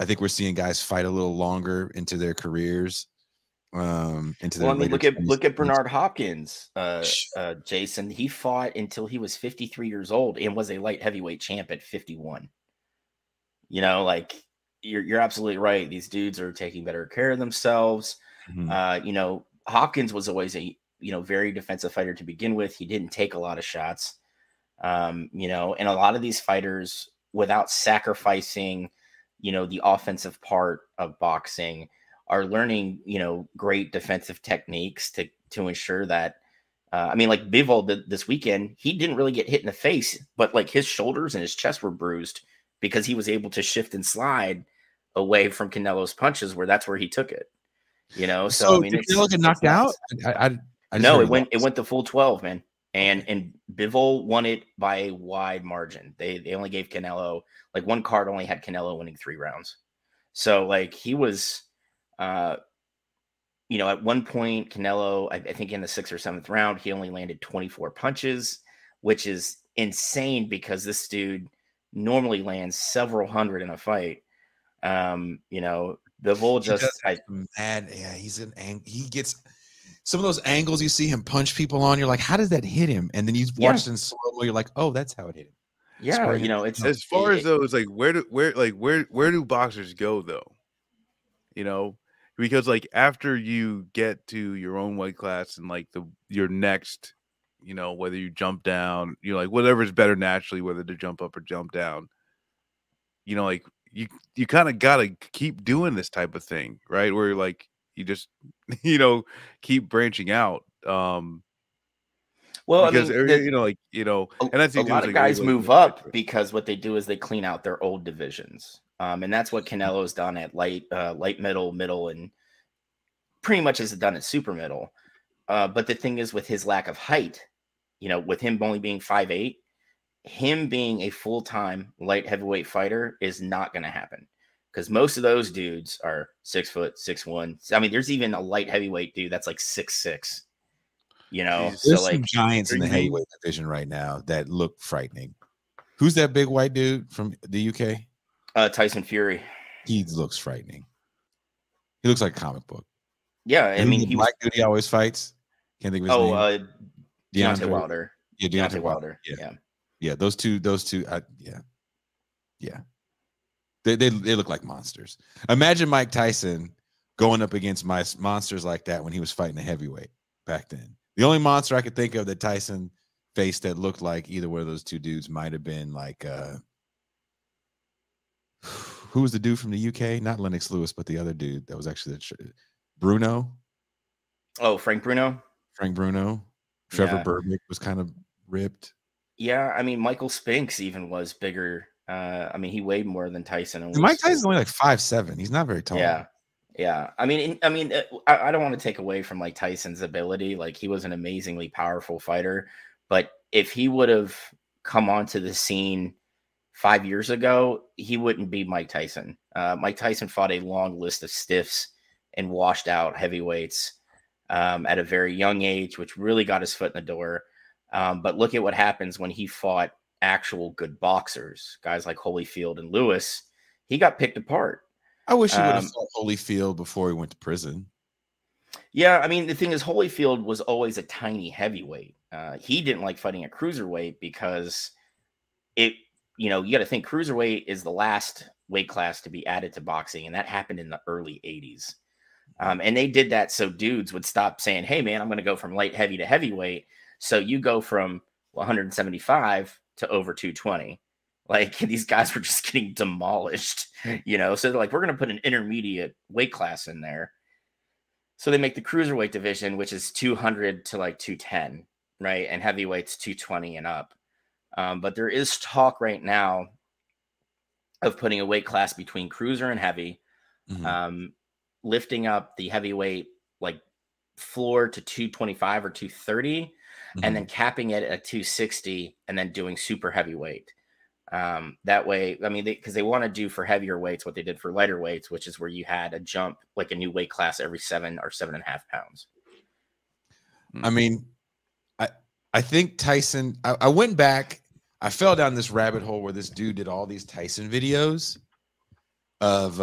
I think we're seeing guys fight a little longer into their careers. Look at Bernard Hopkins, Jason. He fought until he was 53 years old and was a light heavyweight champ at 51. You know, like you're absolutely right. These dudes are taking better care of themselves. Mm-hmm. You know, Hopkins was always a very defensive fighter to begin with. He didn't take a lot of shots. You know, and a lot of these fighters, without sacrificing, the offensive part of boxing, are learning, great defensive techniques to ensure that, like Bivol did this weekend, he didn't really get hit in the face, but like his shoulders and his chest were bruised because he was able to shift and slide away from Canelo's punches, where that's where he took it, So I mean, did Canelo get knocked out? No, it went the full 12, man. And Bivol won it by a wide margin. They only gave Canelo, like, one card only had Canelo winning 3 rounds. So like he was, at one point, Canelo, I think in the 6th or 7th round, he only landed 24 punches, which is insane because this dude normally lands several hundred in a fight. Bivol just mad. Yeah, he gets some of those angles you see him punch people on. You're like, how does that hit him? And then you watch it in slow mo. You're like, oh, that's how it hit him. Yeah, it's as far as those, like, where do boxers go though? Because like after you get to your own weight class and like your next, whether you jump down, like whatever's better naturally, whether to jump up or jump down, like you kind of gotta keep doing this type of thing, right? Where like you just keep branching out. Well, because and that's a lot of guys move up because what they do is they clean out their old divisions, and that's what Canelo's done at light, middle, and pretty much has done at super middle. But the thing is, with his lack of height, with him only being 5'8", him being a full-time light heavyweight fighter is not going to happen, because most of those dudes are 6 foot, 6'1". I mean, there's even a light heavyweight dude that's like 6'6". There's so some giants in the heavyweight division right now that look frightening. Who's that big white dude from the UK? Tyson Fury. He looks frightening. He looks like a comic book. Yeah, I mean, he black dude he always fights. Can't think of his name. Deontay Wilder. Yeah, Deontay Wilder. Yeah. Those two. Yeah. They look like monsters. Imagine Mike Tyson going up against monsters like that when he was fighting a heavyweight back then. The only monster I could think of that Tyson faced that looked like either one of those two dudes might have been like who was the dude from the UK? Not Lennox Lewis, but the other dude that was actually Bruno. Oh, Frank Bruno. Trevor Burbick was kind of ripped. Yeah, I mean, Michael Spinks even was bigger. I mean, he weighed more than Tyson. Mike Tyson's only like 5'7". He's not very tall. Yeah. I mean, I don't want to take away from like Tyson's ability. Like, he was an amazingly powerful fighter, but if he would have come onto the scene 5 years ago, he wouldn't be Mike Tyson. Mike Tyson fought a long list of stiffs and washed out heavyweights at a very young age, which really got his foot in the door. But look at what happens when he fought actual good boxers, guys like Holyfield and Lewis. He got picked apart. I wish he would have fought Holyfield before he went to prison. Yeah, I mean, the thing is, Holyfield was always a tiny heavyweight. He didn't like fighting a cruiserweight because you got to think cruiserweight is the last weight class to be added to boxing, and that happened in the early 80s. And they did that so dudes would stop saying, hey, man, I'm going to go from light heavy to heavyweight. So you go from 175 to over 220. Like, these guys were just getting demolished, So they're like, we're going to put an intermediate weight class in there. So they make the cruiserweight division, which is 200 to like 210. right? And heavyweight's 220 and up. But there is talk right now of putting a weight class between cruiser and heavy, lifting up the heavyweight like floor to 225 or 230, and then capping it at 260, and then doing super heavyweight. That way, I mean, because they want to do for heavier weights what they did for lighter weights, which is where you had a jump, like a new weight class every 7 or 7.5 pounds. I mean, I think Tyson, I went back, I fell down this rabbit hole where this dude did all these Tyson videos of,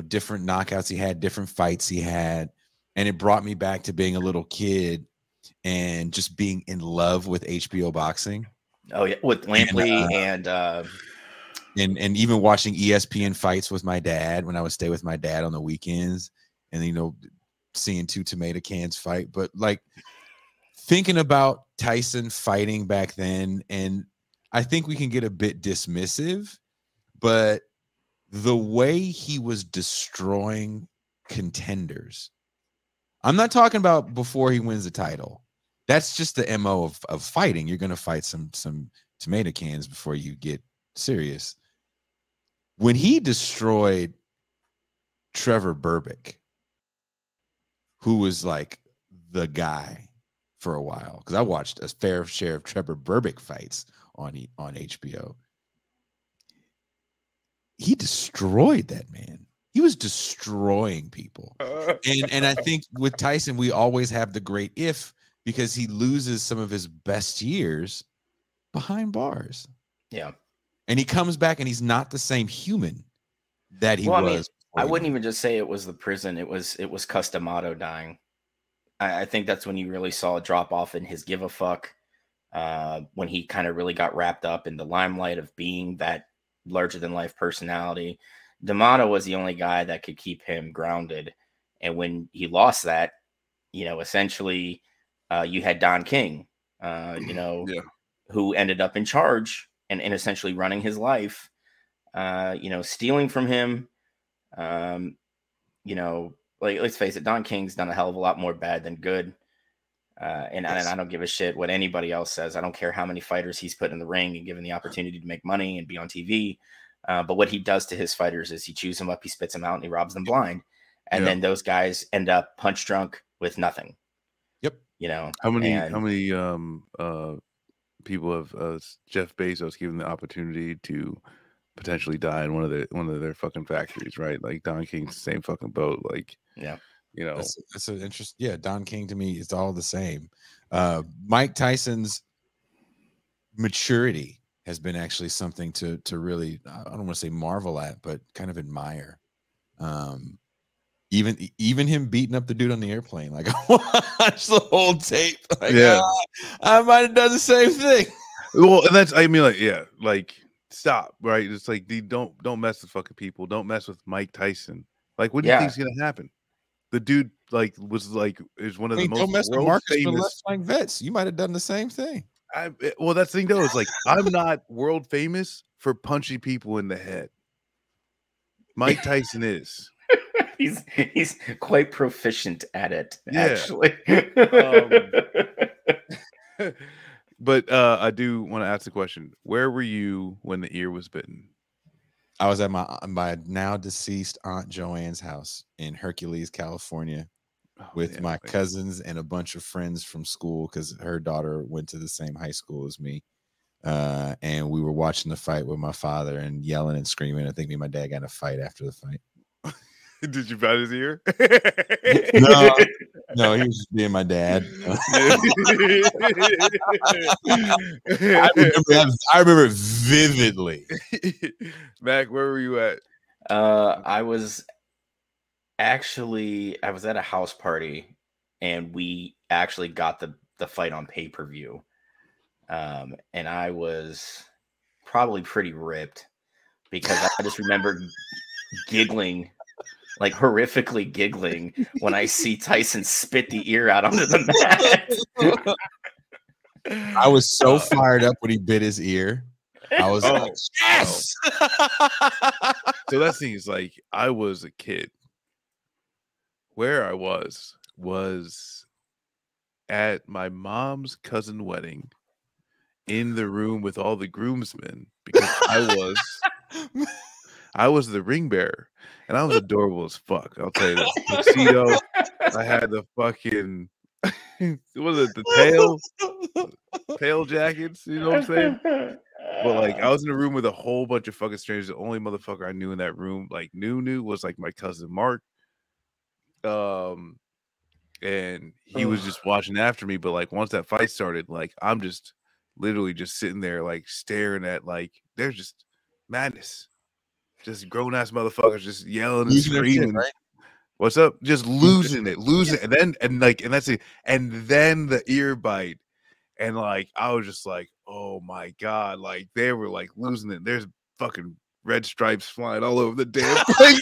different knockouts he had, different fights he had. And it brought me back to being a little kid and just being in love with HBO boxing. Oh yeah, with Lampley and even watching ESPN fights with my dad when I would stay with my dad on the weekends, and seeing two tomato cans fight. But like thinking about Tyson fighting back then, and I think we can get a bit dismissive, but the way he was destroying contenders. I'm not talking about before he wins the title. That's just the MO of fighting. You're going to fight some tomato cans before you get serious. When he destroyed Trevor Berbick, who was like the guy for a while, because I watched a fair share of Trevor Berbick fights on HBO. He destroyed that man. He was destroying people. And I think with Tyson, we always have the great if, because he loses some of his best years behind bars. Yeah. And he comes back and he's not the same human that he was. I mean, I wouldn't even just say it was the prison. It was Customato dying. I think that's when you really saw a drop off in his give a fuck. When he kind of really got wrapped up in the limelight of being that larger than life personality. D'Amato was the only guy that could keep him grounded. And when he lost that, essentially you had Don King, who ended up in charge and essentially running his life, stealing from him. Like, let's face it, Don King's done a hell of a lot more bad than good. And I don't give a shit what anybody else says. I don't care how many fighters he's put in the ring and given the opportunity to make money and be on TV. But what he does to his fighters is he chews them up, he spits them out, and he robs them blind. And then those guys end up punch drunk with nothing. Yep. How many people have Jeff Bezos given the opportunity to potentially die in one of their fucking factories, right? Like Don King's the same fucking boat. Like, that's an interest. Yeah, Don King to me is all the same. Mike Tyson's maturity has been actually something to really, I don't want to say marvel at, but kind of admire. Even him beating up the dude on the airplane. Like, I watched the whole tape. Like, I might have done the same thing. Well, and that's, I mean, like, yeah, like, stop, right? It's like, don't mess with fucking people. Don't mess with Mike Tyson. Like, what do you think is gonna happen? The dude is one of the most don't mess with Marcus famous left flank vets. You might have done the same thing. Well, that's the thing though. Is like, I'm not world famous for punching people in the head. Mike Tyson is. He's quite proficient at it, actually. But I do want to ask the question: where were you when the ear was bitten? I was at my now deceased Aunt Joanne's house in Hercules, California, with my cousins and a bunch of friends from school, because her daughter went to the same high school as me. And we were watching the fight with my father and yelling and screaming. I think me and my dad got in a fight after the fight. Did you bite his ear? No, he was just being my dad. I remember it vividly. Mac, where were you at? I was at a house party, and we actually got the fight on pay-per-view. And I was probably pretty ripped, because I just remember giggling, like horrifically giggling, when I see Tyson spit the ear out onto the mat. I was so fired up when he bit his ear. I was like, yes! So that thing is like, I was a kid. Where I was at my mom's cousin wedding in the room with all the groomsmen because I was the ring bearer, and I was adorable as fuck. I'll tell you this. Tuxedo. I had the fucking what is it? The tail jackets. You know what I'm saying? But like, I was in a room with a whole bunch of fucking strangers. The only motherfucker I knew in that room, like knew, was like my cousin Mark. And he was just watching after me. But like, once that fight started, like, I'm just literally just sitting there, like staring at like there's just madness. Just grown ass motherfuckers just yelling and screaming. Right? What's up? Just losing it, and that's it. And then the ear bite, and like I was just like, oh my god, like they were like losing it. There's fucking red stripes flying all over the damn place.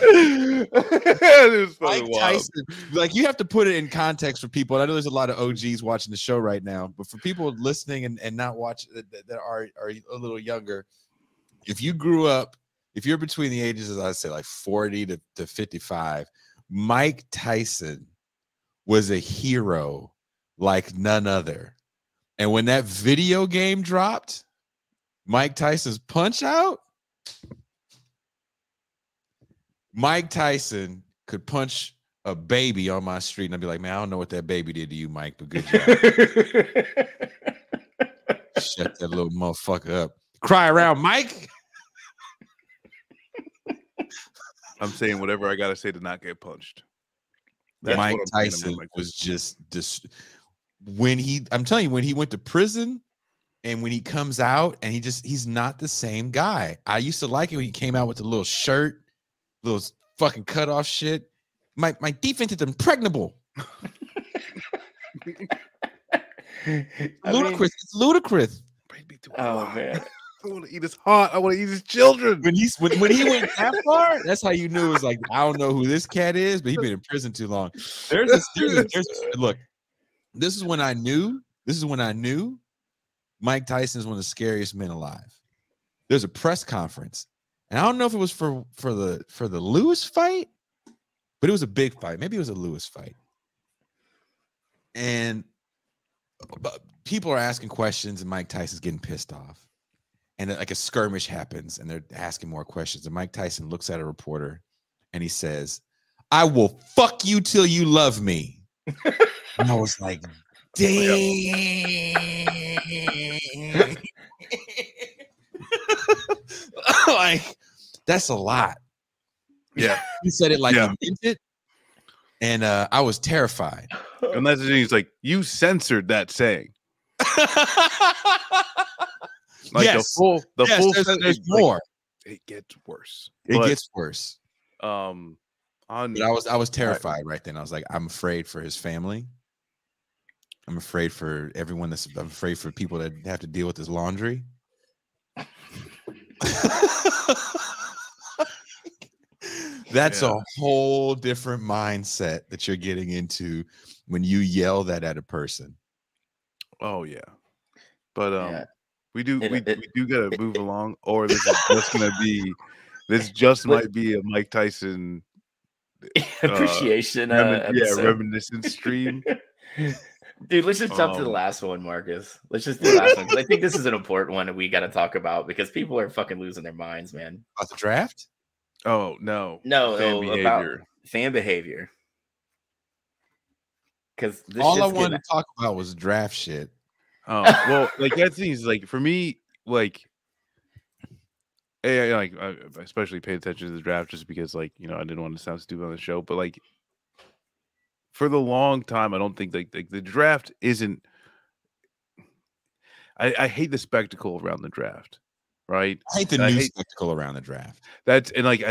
It was Mike Tyson, like you have to put it in context for people. I know there's a lot of OGs watching the show right now, but for people listening and not watching that are a little younger, if you grew up, if you're between the ages of, I'd say like 40 to 55, Mike Tyson was a hero like none other. And when that video game dropped, Mike Tyson's Punch Out, Mike Tyson could punch a baby on my street, and I'd be like, man, I don't know what that baby did to you, Mike, but good job. Shut that little motherfucker up. Cry around, Mike. I'm saying whatever I gotta say to not get punched. Mike Tyson was just I'm telling you, when he went to prison and when he comes out and he's not the same guy. I used to like it when he came out with the little shirt, little fucking cut off shit. My defense is impregnable. Ludicrous. It's ludicrous. Oh man. I want to eat his heart. I want to eat his children. When he went that far, that's how you knew it was like, I don't know who this cat is, but he's been in prison too long. Look, this is when I knew Mike Tyson is one of the scariest men alive. There's a press conference, and I don't know if it was for the Lewis fight, but it was a big fight. Maybe it was a Lewis fight. And people are asking questions, and Mike Tyson's getting pissed off. And like a skirmish happens, and they're asking more questions. And Mike Tyson looks at a reporter, and he says, "I will fuck you till you love me." And I was like, "Damn!" Like, that's a lot. Yeah, he said it like he meant it, and I was terrified. And that's the thing. He's like, "You censored that saying." Like yes. the full there's more. Like, it gets worse. It gets worse. But I was terrified right then. I was like, I'm afraid for his family. I'm afraid for everyone. I'm afraid for people that have to deal with his laundry. That's a whole different mindset that you're getting into when you yell that at a person. Oh yeah, but we do gotta move along, or this is just gonna be might be a Mike Tyson appreciation reminiscence stream. Dude, let's just jump to the last one, Marcus. Let's just do the last one, because I think this is an important one that we got to talk about, because people are fucking losing their minds, man. About the draft? Oh no, about fan behavior. Because all I wanted to talk about was draft shit. Oh well, like that thing is like, for me, like, I especially paid attention to the draft just because, like, you know, I didn't want to sound stupid on the show, but like, for the long time, I don't think like the draft isn't. I hate the spectacle around the draft, right? I hate the spectacle around the draft. I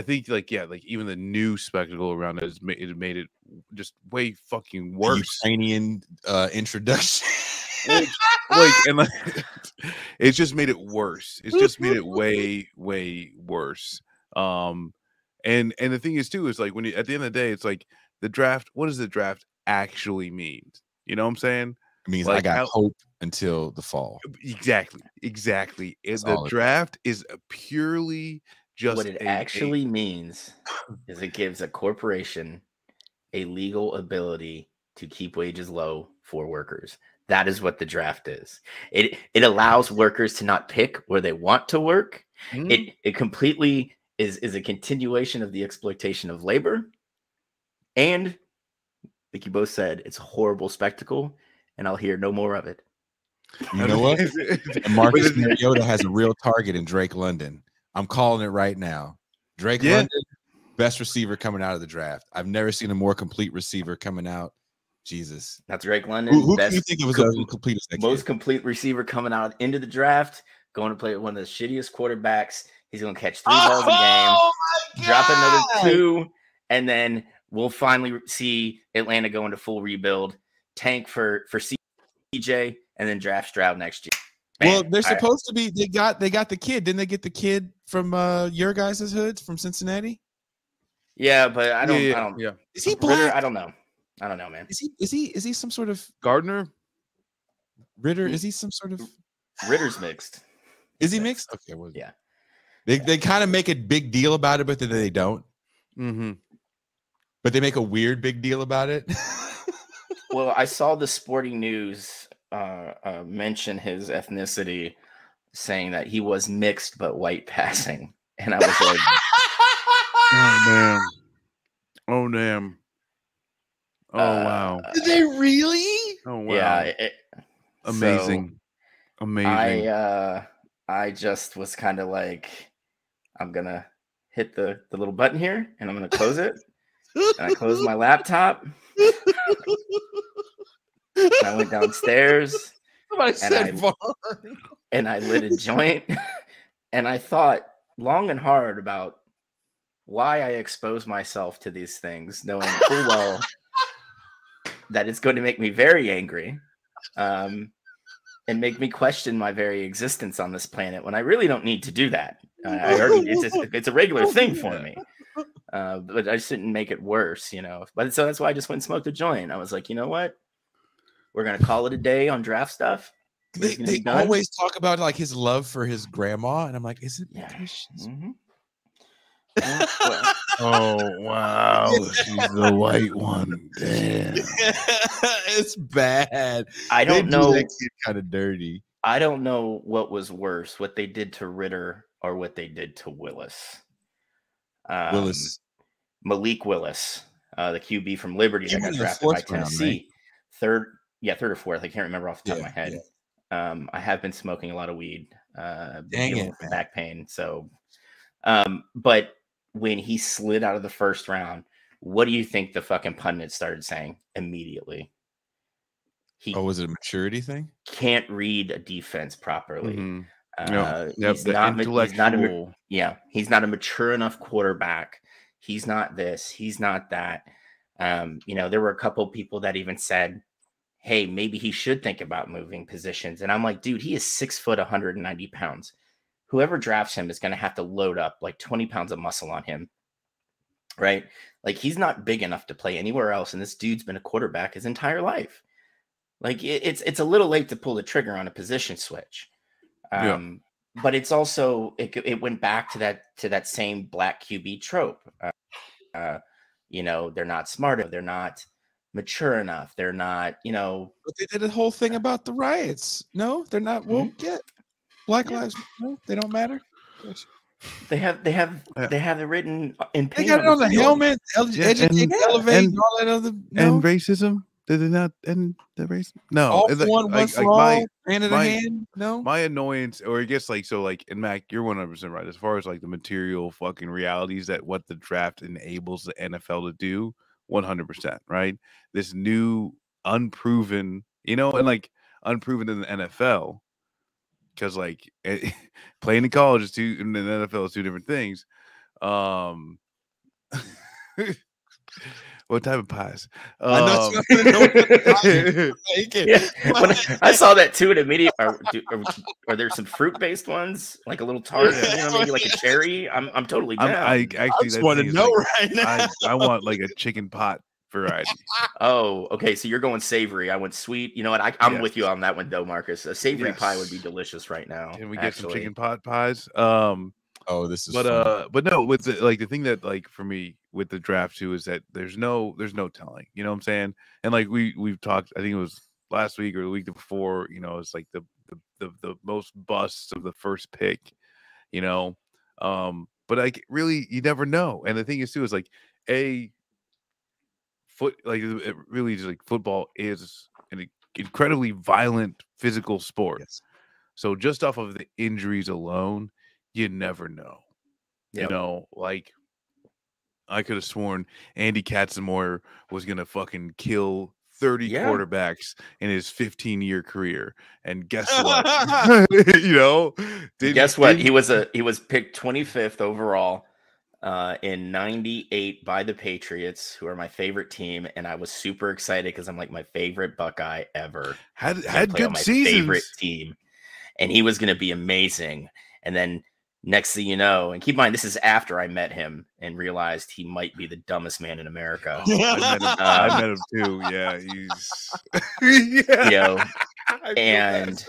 think like even the new spectacle around it made it just way fucking worse. Ukrainian introduction. It's just made it worse. It's just made it way worse. And the thing is too is like, when you, at the end of the day, it's like the draft. What does the draft actually mean? You know what I'm saying? It means like, I got hope until the fall. Exactly. The draft is purely just what it actually means is it gives a corporation a legal ability to keep wages low for workers. That is what the draft is. It allows workers to not pick where they want to work. It completely is a continuation of the exploitation of labor. And like you both said, it's a horrible spectacle, and I'll hear no more of it. You know what? And Marcus Mariota has a real target in Drake London. I'm calling it right now. Drake London, best receiver coming out of the draft. I've never seen a more complete receiver coming out. Jesus. That's Drake London. Who do you think was the completest? Most complete receiver coming out into the draft, going to play with one of the shittiest quarterbacks. He's going to catch 3 balls a game, drop another 2, and then we'll finally see Atlanta go into full rebuild, tank for CJ, and then draft Stroud next year. Man, well, they're supposed to be. They got the kid. Didn't they get the kid from your guys' hoods from Cincinnati? Yeah, but I don't. Yeah. Is he black? Ritter, I don't know, man. Is he some sort of Gardner? Ritter? Is he some sort of Ritter's mixed? Is he mixed? Okay, well, yeah. They kind of make a big deal about it, but then they don't. Mm-hmm. But they make a weird big deal about it. Well, I saw the Sporting News mention his ethnicity, saying that he was mixed but white passing, and I was like, "Oh damn! Oh wow! Did they really? Oh wow! Yeah, amazing, amazing." I just was kind of like, I'm gonna hit the little button here, and I'm gonna close it. And I closed my laptop. And I went downstairs. And I lit a joint. And I thought long and hard about why I expose myself to these things, knowing full well that it's going to make me very angry. And make me question my very existence on this planet when I really don't need to do that. It's a regular thing for me. But I just didn't make it worse, But so that's why I just went and smoked a joint. I was like, you know what? We're gonna call it a day on draft stuff. They always talk about like his love for his grandma, and I'm like, is it? Yeah. Mm-hmm. Oh wow, she's the white one. Damn, it's bad. I don't know. That kid kind of dirty. I don't know what was worse, what they did to Ritter or what they did to Willis. Malik Willis, the QB from Liberty that got drafted by Tennessee. Round, right? Third or fourth. I can't remember off the top of my head. Yeah. I have been smoking a lot of weed. Dealing with back pain. So, but when he slid out of the first round, what do you think the fucking pundits started saying immedately? Was it a maturity thing? Can't read a defense properly. Mm-hmm. He's not a mature enough quarterback. He's not this. He's not that. There were a couple people that even said, hey, maybe he should think about moving positions. And I'm like, dude, he is 6 foot, 190 pounds. Whoever drafts him is going to have to load up like 20 pounds of muscle on him. Right? Like he's not big enough to play anywhere else. And this dude's been a quarterback his entire life. Like it's a little late to pull the trigger on a position switch. But it's also, it went back to that same black QB trope. They're not smart. They're not mature enough. They're not, But they did a whole thing about the riots. No, they're not woke yet. Black lives, no, they don't matter. They have it written in paint. They got it on the helmet, educate, elevate, and all that other. No? And racism. Did they not end the race? No. All for one, one for all. Hand in hand. No. My annoyance, or I guess and Mac, you're 100% right. As far as like the material fucking realities that what the draft enables the NFL to do, 100%, right? This new unproven, and like unproven in the NFL, because like playing in college is two, and in the NFL is two different things. What type of pies? I saw that too. Are there some fruit-based ones, like a little tart, maybe like a cherry? I'm totally down. I just want to know right now. I want like a chicken pot variety. Oh, okay. So you're going savory. I went sweet. You know what? I'm with you on that one though, Marcus. A savory pie would be delicious right now. Can we get some chicken pot pies? Oh, this is but no, with the thing that like for me with the draft too is that there's no telling. You know what I'm saying? And like we've talked, I think it was last week or the week before. You know, it's like the most busts of the first pick. You know, but like really, you never know. And the thing is too is like it really just like football is an incredibly violent physical sport. Yes. So just off of the injuries alone, you never know. Yep. You know, like I could have sworn Andy Katzenmoyer was gonna fucking kill 30 quarterbacks in his 15-year career. And guess what? You know, guess what? He was picked 25th overall in '98 by the Patriots, who are my favorite team, and I was super excited because I'm like my favorite Buckeye ever. Had good my seasons. Favorite team, and he was going to be amazing. And then next thing you know, and keep in mind, this is after I met him and realized he might be the dumbest man in America. Oh, I met him too. Yeah, he's yeah. You know, and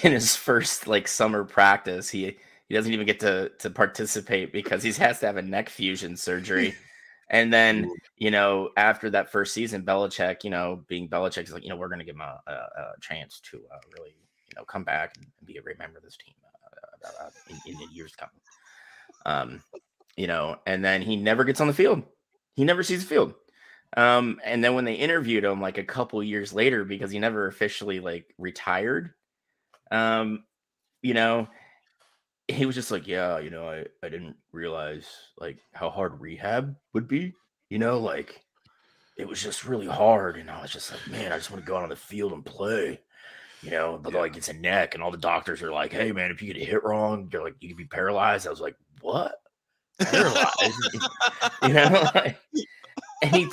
in his first like summer practice, he doesn't even get to participate because he has to have a neck fusion surgery. And then, you know, after that first season, Belichick, you know, being Belichick, is like, you know, we're going to give him a chance to really, you know, come back and be a great member of this team in the years to come. You know, and then he never gets on the field. He never sees the field. And then when they interviewed him like a couple years later, because he never officially like retired, you know, he was just like, yeah, you know, I didn't realize like how hard rehab would be, you know, like it was just really hard. And I was just like, man, I just want to go out on the field and play, you know, but like it's a neck and all the doctors are like, hey man, if you get hit wrong, they're like, you could be paralyzed. I was like, what? Paralyzed? You know, like, and he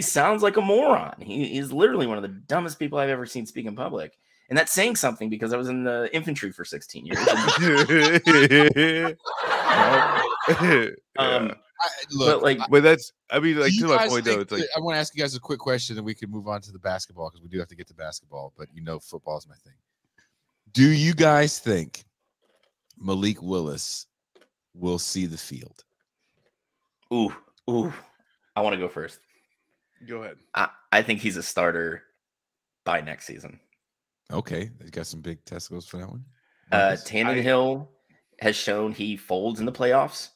sounds like a moron. He's literally one of the dumbest people I've ever seen speak in public. And that's saying something because I was in the infantry for 16 years. But that's, I mean, like, to my point though, it's like, I want to ask you guys a quick question and we can move on to the basketball because we do have to get to basketball, but you know, football is my thing. Do you guys think Malik Willis will see the field? Ooh. I want to go first. Go ahead. I think he's a starter by next season. Okay, they got some big testicles for that one. Tannehill has shown he folds in the playoffs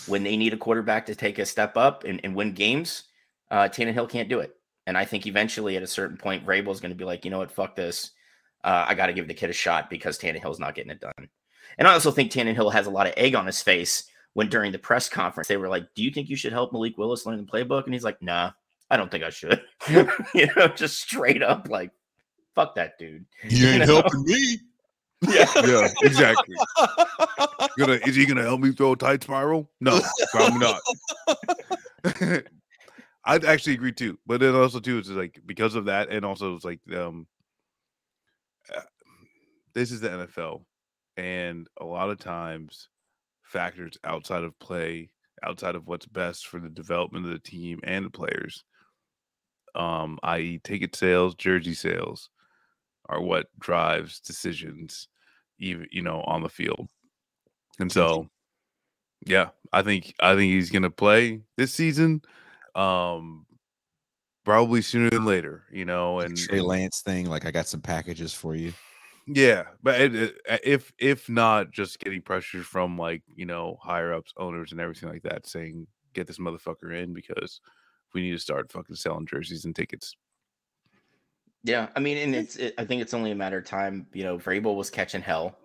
when they need a quarterback to take a step up and win games. Tannehill can't do it, and I think eventually, at a certain point, Vrabel's going to be like, you know what, fuck this. I got to give the kid a shot because Tannehill's not getting it done. And I also think Tannehill has a lot of egg on his face when during the press conference they were like, "Do you think you should help Malik Willis learn the playbook?" And he's like, "Nah, I don't think I should." You know, just straight up like. Fuck that dude. You ain't helping me. Yeah, exactly. Is he gonna help me throw a tight spiral? No, probably not. I'd actually agree too, but then also too, it's like because of that, and also it's like this is the NFL, and a lot of times factors outside of play, outside of what's best for the development of the team and the players, i.e., ticket sales, jersey sales, are what drives decisions, even on the field. And so, yeah, I think he's gonna play this season, probably sooner than later. And Trey Lance thing, like I got some packages for you. Yeah, but if not, just getting pressure from higher ups, owners, and everything like that, saying get this motherfucker in because we need to start fucking selling jerseys and tickets. Yeah, I mean, and I think it's only a matter of time. Vrabel was catching hell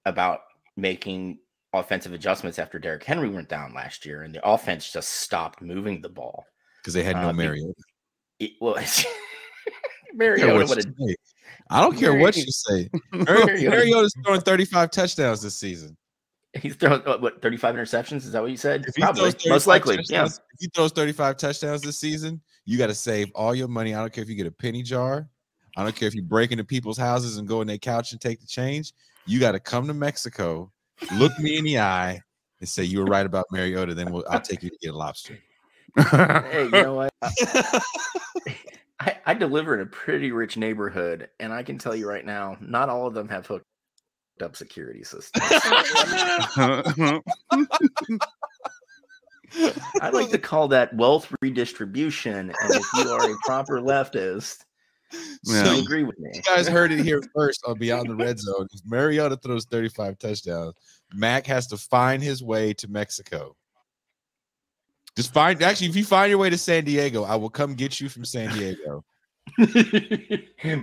about making offensive adjustments after Derrick Henry went down last year, and the offense just stopped moving the ball because they had no Mariota. Mariota. I don't care what you say. Mariota's throwing 35 touchdowns this season. He's throwing 35 interceptions? Is that what you said? Probably, most likely. Yeah. If he throws 35 touchdowns this season, you got to save all your money. I don't care if you get a penny jar. I don't care if you break into people's houses and go in their couch and take the change. You got to come to Mexico, look me in the eye, and say you were right about Mariota. Then I'll take you to get a lobster. Hey, you know what? I deliver in a pretty rich neighborhood, and I can tell you right now, not all of them have hooked. up security system. I like to call that wealth redistribution. And if you are a proper leftist, So you agree with me. You guys heard it here first on Beyond the Red Zone. If Mariota throws 35 touchdowns, Mac has to find his way to Mexico. Just find, actually, if you find your way to San Diego, I will come get you from San Diego.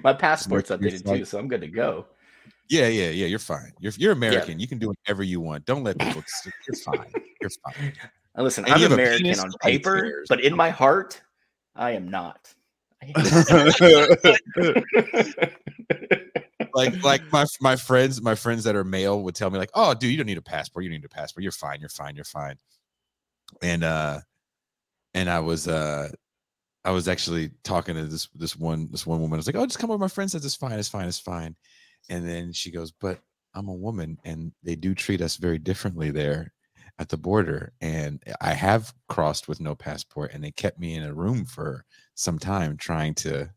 My passport's updated too, so I'm good to go. Yeah. You're fine. You're American. Yeah. You can do whatever you want. Don't let people. You're fine. You're fine. Listen, I'm American on paper, but in my heart, I am not. like my friends that are male would tell me like, oh, dude, you don't need a passport. You don't need a passport. You're fine. You're fine. And I was actually talking to this one woman. I was like, oh, just come over. My friend says it's fine. And then she goes, but I'm a woman and they do treat us very differently there at the border. And I have crossed with no passport and they kept me in a room for some time trying to.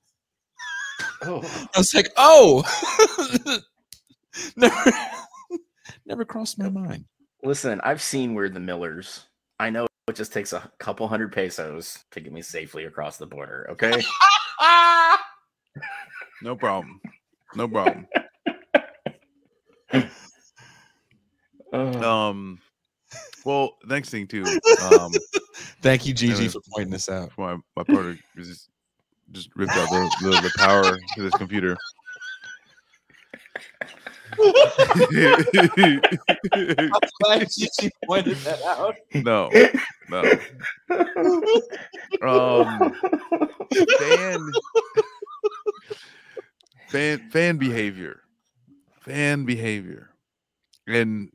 Oh, I was like, oh, never crossed my mind. Listen, I've seen We're the Millers. I know it just takes a couple hundred pesos to get me safely across the border. Okay. No problem. Well, next thing too. Thank you, Gigi, for pointing this out. My partner just ripped out the power to this computer. I'm glad Gigi pointed that out. No. Fan behavior. And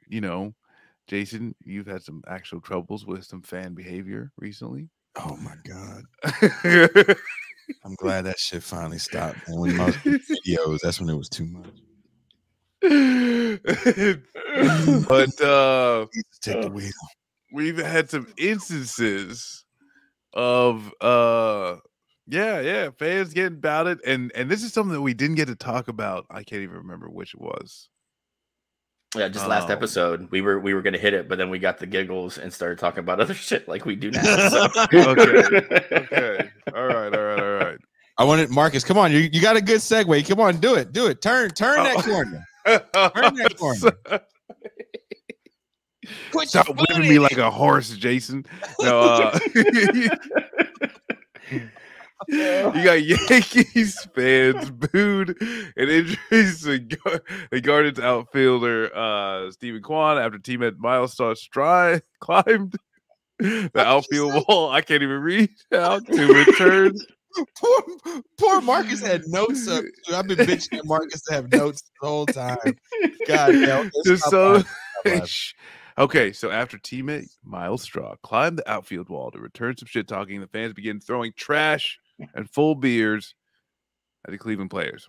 Jason, you've had some actual troubles with some fan behavior recently. Oh my God. I'm glad that shit finally stopped. And when I was in videos, that's when it was too much. But take the wheel. We've had some instances of fans getting about it, and this is something that we didn't get to talk about. I can't even remember which it was. Yeah, just last episode we were gonna hit it, but then we got the giggles and started talking about other shit like we do now. So. Okay. All right. I wanted Marcus. Come on, you got a good segue. Come on, do it. Turn that corner. Turn that corner. Stop whipping me like a horse, Jason. No, you got Yankees fans booed and injuries to the Guardians outfielder Stephen Kwan after teammate Miles Straw climbed the outfield wall. I can't even read out to return. Poor Marcus had notes up. I've been bitching at Marcus to have notes the whole time. God, okay, so after teammate Miles Straw climbed the outfield wall to return some shit talking, the fans began throwing trash and full beers at the Cleveland players.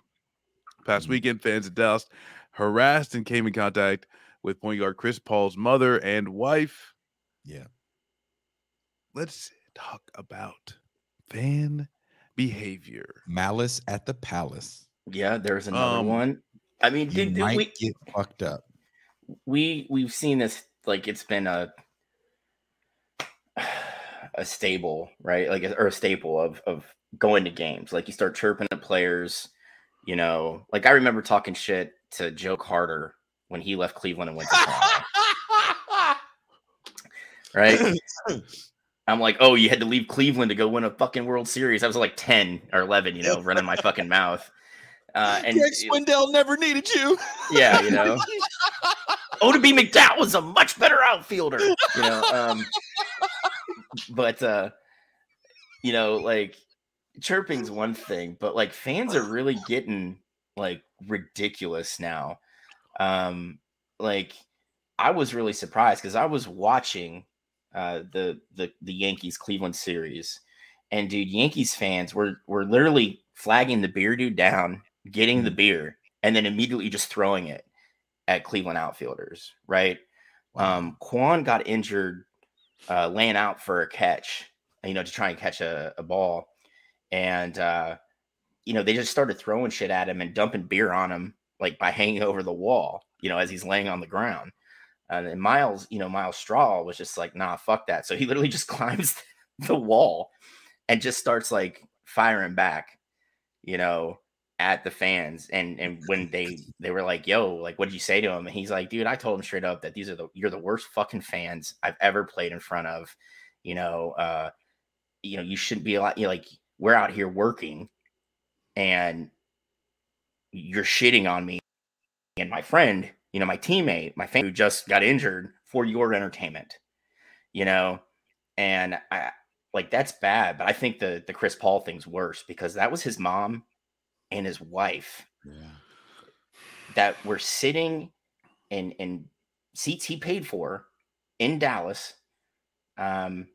Past weekend, fans in Dallas harassed and came in contact with point guard Chris Paul's mother and wife. Yeah. Let's talk about fan behavior. Malice at the Palace. Yeah, there's another one. I mean, did we get fucked up? We've seen this, like it's been a stable, right? Like or a staple of going to games. Like you start chirping at players, like I remember talking shit to Joe Carter when he left Cleveland and went to Toronto. Right? I'm like, oh, you had to leave Cleveland to go win a fucking World Series. I was like 10 or 11, running my fucking mouth. And Greg Swindell never needed you. Yeah, Oddibe McDowell was a much better outfielder. But like chirping's one thing, but like fans are really getting like ridiculous now. Like I was really surprised because I was watching the Yankees Cleveland series, and dude, Yankees fans were literally flagging the beer dude down, getting the beer, and then immediately just throwing it at Cleveland outfielders. Right? Kwan got injured laying out for a catch, to try and catch a ball, and they just started throwing shit at him and dumping beer on him, like by hanging over the wall, as he's laying on the ground. And Miles Straw was just like, nah, fuck that. So he literally just climbs the wall and just starts like firing back, at the fans. And when they were like, yo, like, what did you say to him? And he's like, dude, I told him straight up that you're the worst fucking fans I've ever played in front of. You shouldn't be like, we're out here working and you're shitting on me and my friend, my teammate, my fan who just got injured for your entertainment, and I like, that's bad. But I think the Chris Paul thing's worse because that was his mom and his wife that were sitting in seats he paid for in Dallas. And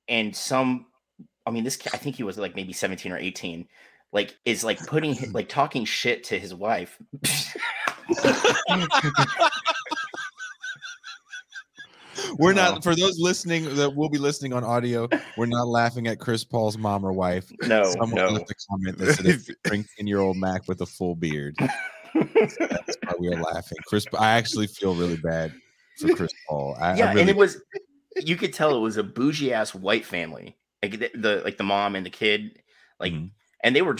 I think he was like maybe 17 or 18, like is like like talking shit to his wife. We're not, for those listening that will be listening on audio, we're not laughing at Chris Paul's mom or wife. Someone left a comment that said it's a 19-year-old Mac with a full beard. That's why we are laughing. I actually feel really bad for Chris Paul. And it was, you could tell it was a bougie ass white family, like the mom and the kid, like, and they were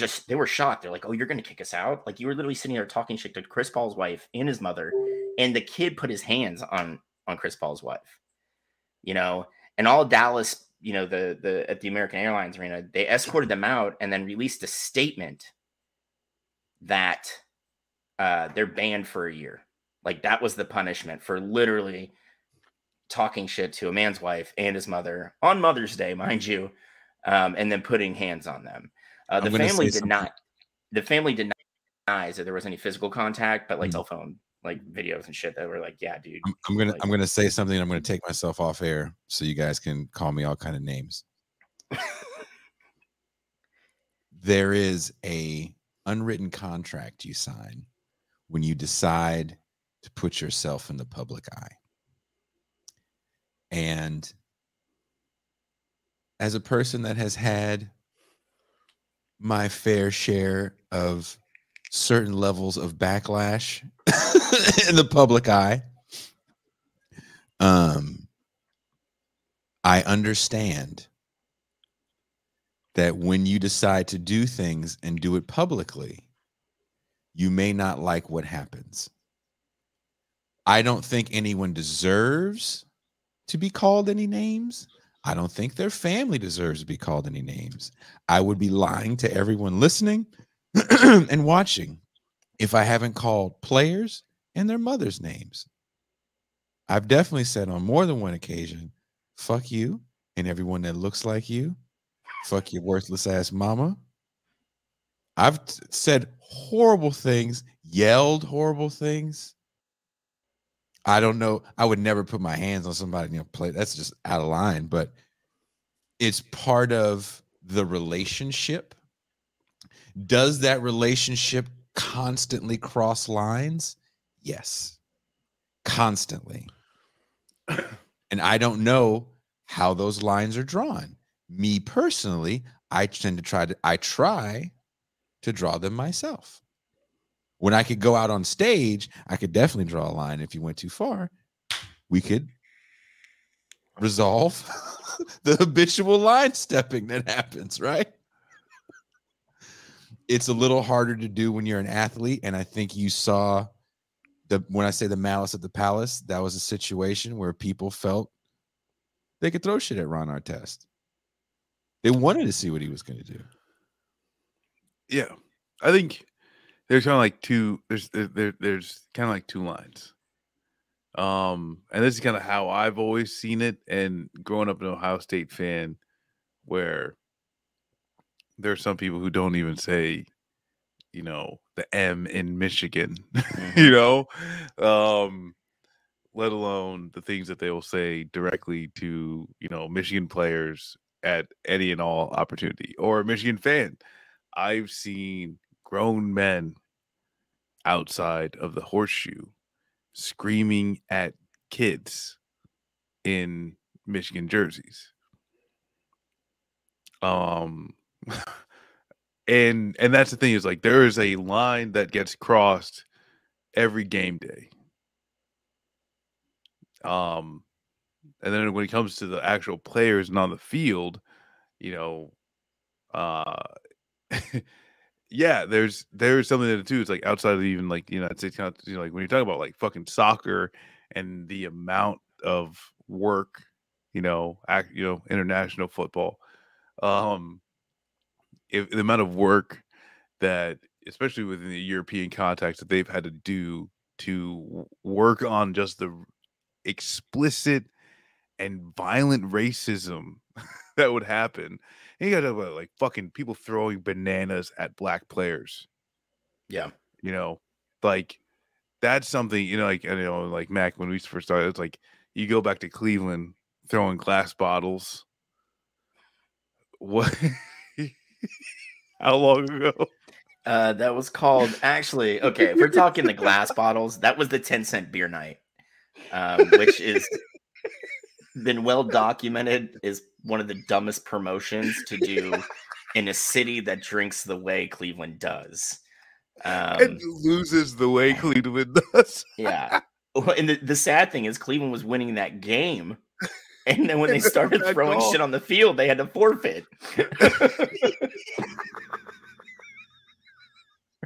shocked. They're like, oh, you're gonna kick us out? Like, you were literally sitting there talking shit to Chris Paul's wife and his mother, and the kid put his hands on Chris Paul's wife, and all Dallas, the at the American Airlines Arena, they escorted them out and then released a statement that they're banned for a year. Like, that was the punishment for literally talking shit to a man's wife and his mother on Mother's Day, mind you, and then putting hands on them. The family denies that there was any physical contact, but like cell phone, like videos and shit that were like, yeah, dude. I'm gonna say something. I'm gonna take myself off air so you guys can call me all kind of names. There is a unwritten contract you sign when you decide to put yourself in the public eye. And as a person that has had my fair share of certain levels of backlash in the public eye, I understand that when you decide to do things and do it publicly, you may not like what happens. I don't think anyone deserves to be called any names. I don't think their family deserves to be called any names. I would be lying to everyone listening and watching if I haven't called players and their mothers' names. I've definitely said on more than one occasion, fuck you and everyone that looks like you. Fuck your worthless ass mama. I've said horrible things, yelled horrible things. I don't know. I would never put my hands on somebody, play. That's just out of line, but it's part of the relationship. Does that relationship constantly cross lines? Yes, constantly. And I don't know how those lines are drawn. Me personally, I try to draw them myself. When I could go out on stage, I could definitely draw a line. If you went too far, we could resolve the habitual line stepping that happens, right? It's a little harder to do when you're an athlete. And I think you saw when I say the malice at the palace, that was a situation where people felt they could throw shit at Ron Artest. They wanted to see what he was going to do. Yeah. I think there's kind of like there's kind of like two lines. And this is kind of how I've always seen it. And growing up an Ohio State fan, where there's some people who don't even say, the M in Michigan, let alone the things that they will say directly to, Michigan players at any and all opportunity, or a Michigan fan. I've seen grown men outside of the Horseshoe screaming at kids in Michigan jerseys. And that's the thing, is like there is a line that gets crossed every game day. And then when it comes to the actual players and on the field, you know, yeah, there's something that too. It's like outside of even like the United States, like when you're talking about like fucking soccer and the amount of work, international football, if the amount of work that, especially within the European context, that they've had to do to work on just the explicit and violent racism that would happen. And you got to talk about like fucking people throwing bananas at black players. Yeah. Like that's something, like Mac, when we first started, it's like you go back to Cleveland throwing glass bottles. What? How long ago? That was called, actually, okay, if we're talking the glass bottles, that was the 10-cent beer night, which is been well documented is one of the dumbest promotions to do in a city that drinks the way Cleveland does. And loses the way Cleveland does. Yeah. And the sad thing is Cleveland was winning that game. And then when they started throwing shit on the field, they had to forfeit.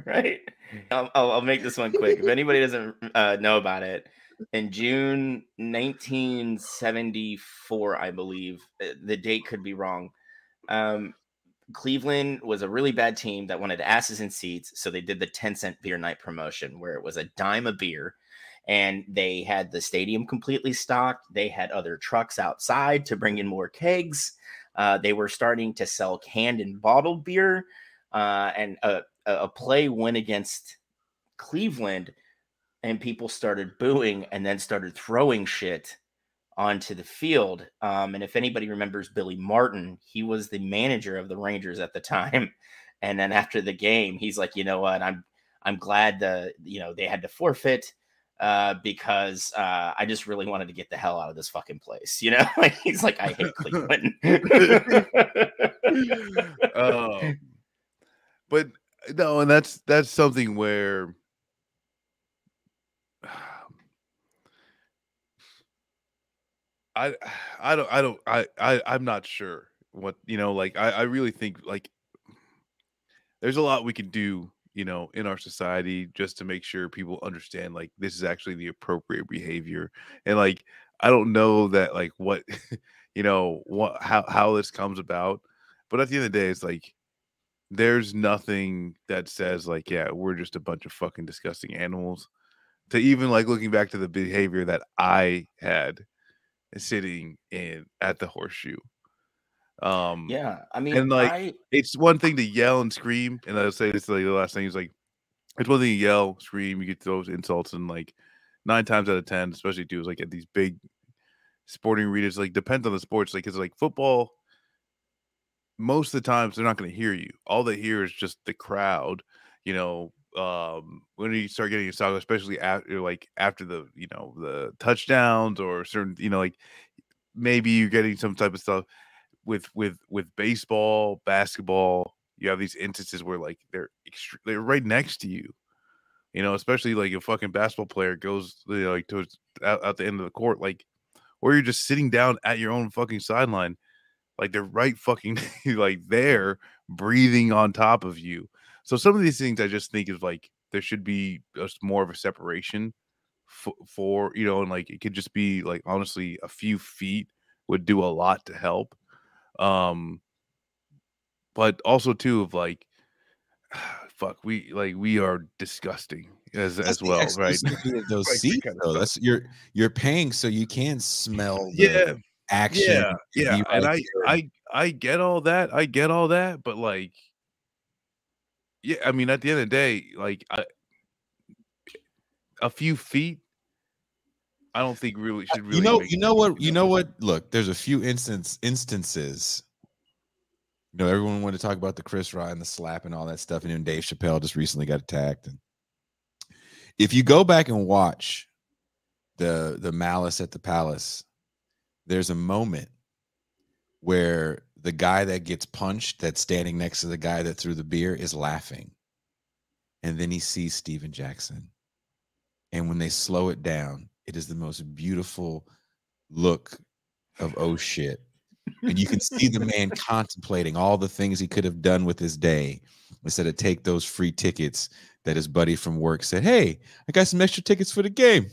Right? I'll make this one quick. If anybody doesn't know about it, in June 1974, I believe, the date could be wrong, Cleveland was a really bad team that wanted asses in seats, so they did the 10-cent beer night promotion where it was a dime a beer, and they had the stadium completely stocked. They had other trucks outside to bring in more kegs. They were starting to sell canned and bottled beer, and a play went against Cleveland, and people started booing and then started throwing shit onto the field. And if anybody remembers Billy Martin, he was the manager of the Rangers at the time. And then after the game, he's like, you know what, I'm glad they had to forfeit because I just really wanted to get the hell out of this fucking place. Like he's like, I hate Cleveland. But no, and that's something where I'm not sure what, like I really think like there's a lot we can do, in our society just to make sure people understand like this is actually the appropriate behavior. And like I don't know that like what how this comes about, but at the end of the day, it's like there's nothing that says like, yeah, we're just a bunch of fucking disgusting animals, to even like looking back to the behavior that I had sitting at the Horseshoe. Yeah, I mean, and like it's one thing to yell and scream, and I'll say this like the last thing is like it's one thing to yell, scream, you get those insults, and like 9 times out of 10, especially dudes like at these big sporting arenas, like depends on the sports, like it's like football. Most of the times they're not going to hear you. All they hear is just the crowd. When you start getting your soccer, especially after the the touchdowns or certain like maybe you're getting some type of stuff with baseball, basketball. You have these instances where like they're right next to you. Especially like a fucking basketball player goes like towards out the end of the court, like, or you're just sitting down at your own fucking sideline. Like they're right fucking like there breathing on top of you. So some of these things I just think is like there should be just more of a separation for and like it could just be like honestly a few feet would do a lot to help. But also too of like fuck, we are disgusting as well, right? Of those Like, seats, though. That's you're paying so you can smell the action. Yeah. And I get all that. I get all that, but like yeah, I mean at the end of the day, like a few feet I don't think really should really you know what? Look, there's a few instances. Everyone wanted to talk about the Chris Rock and the slap and all that stuff, and then Dave Chappelle just recently got attacked. And if you go back and watch the Malice at the Palace, there's a moment where the guy that gets punched that's standing next to the guy that threw the beer is laughing. And then he sees Steven Jackson. And when they slow it down, it is the most beautiful look of oh shit. And you can see the man contemplating all the things he could have done with his day instead of take those free tickets that his buddy from work said, hey, I got some extra tickets for the game.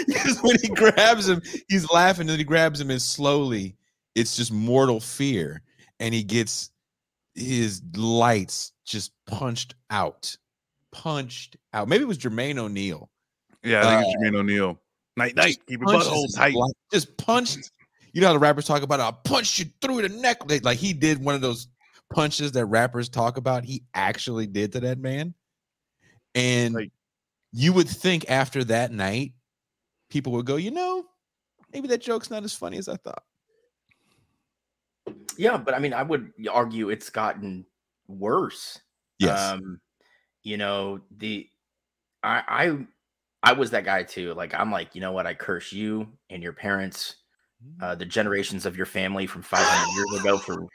Because when he grabs him, he's laughing, and he grabs him, and slowly it's just mortal fear. And he gets his lights just punched out. Maybe it was Jermaine O'Neal. Yeah, I think it's Jermaine O'Neal. Night, keep your butthole tight. Just punched. You know how the rappers talk about, I punched you through the neck. Like he did one of those punches that rappers talk about. He actually did to that man. And like, you would think after that night, people would go, maybe that joke's not as funny as I thought. Yeah, but I mean, I would argue it's gotten worse. Yes. I was that guy too. Like, I'm like, you know what? I curse you and your parents, the generations of your family from 500 years ago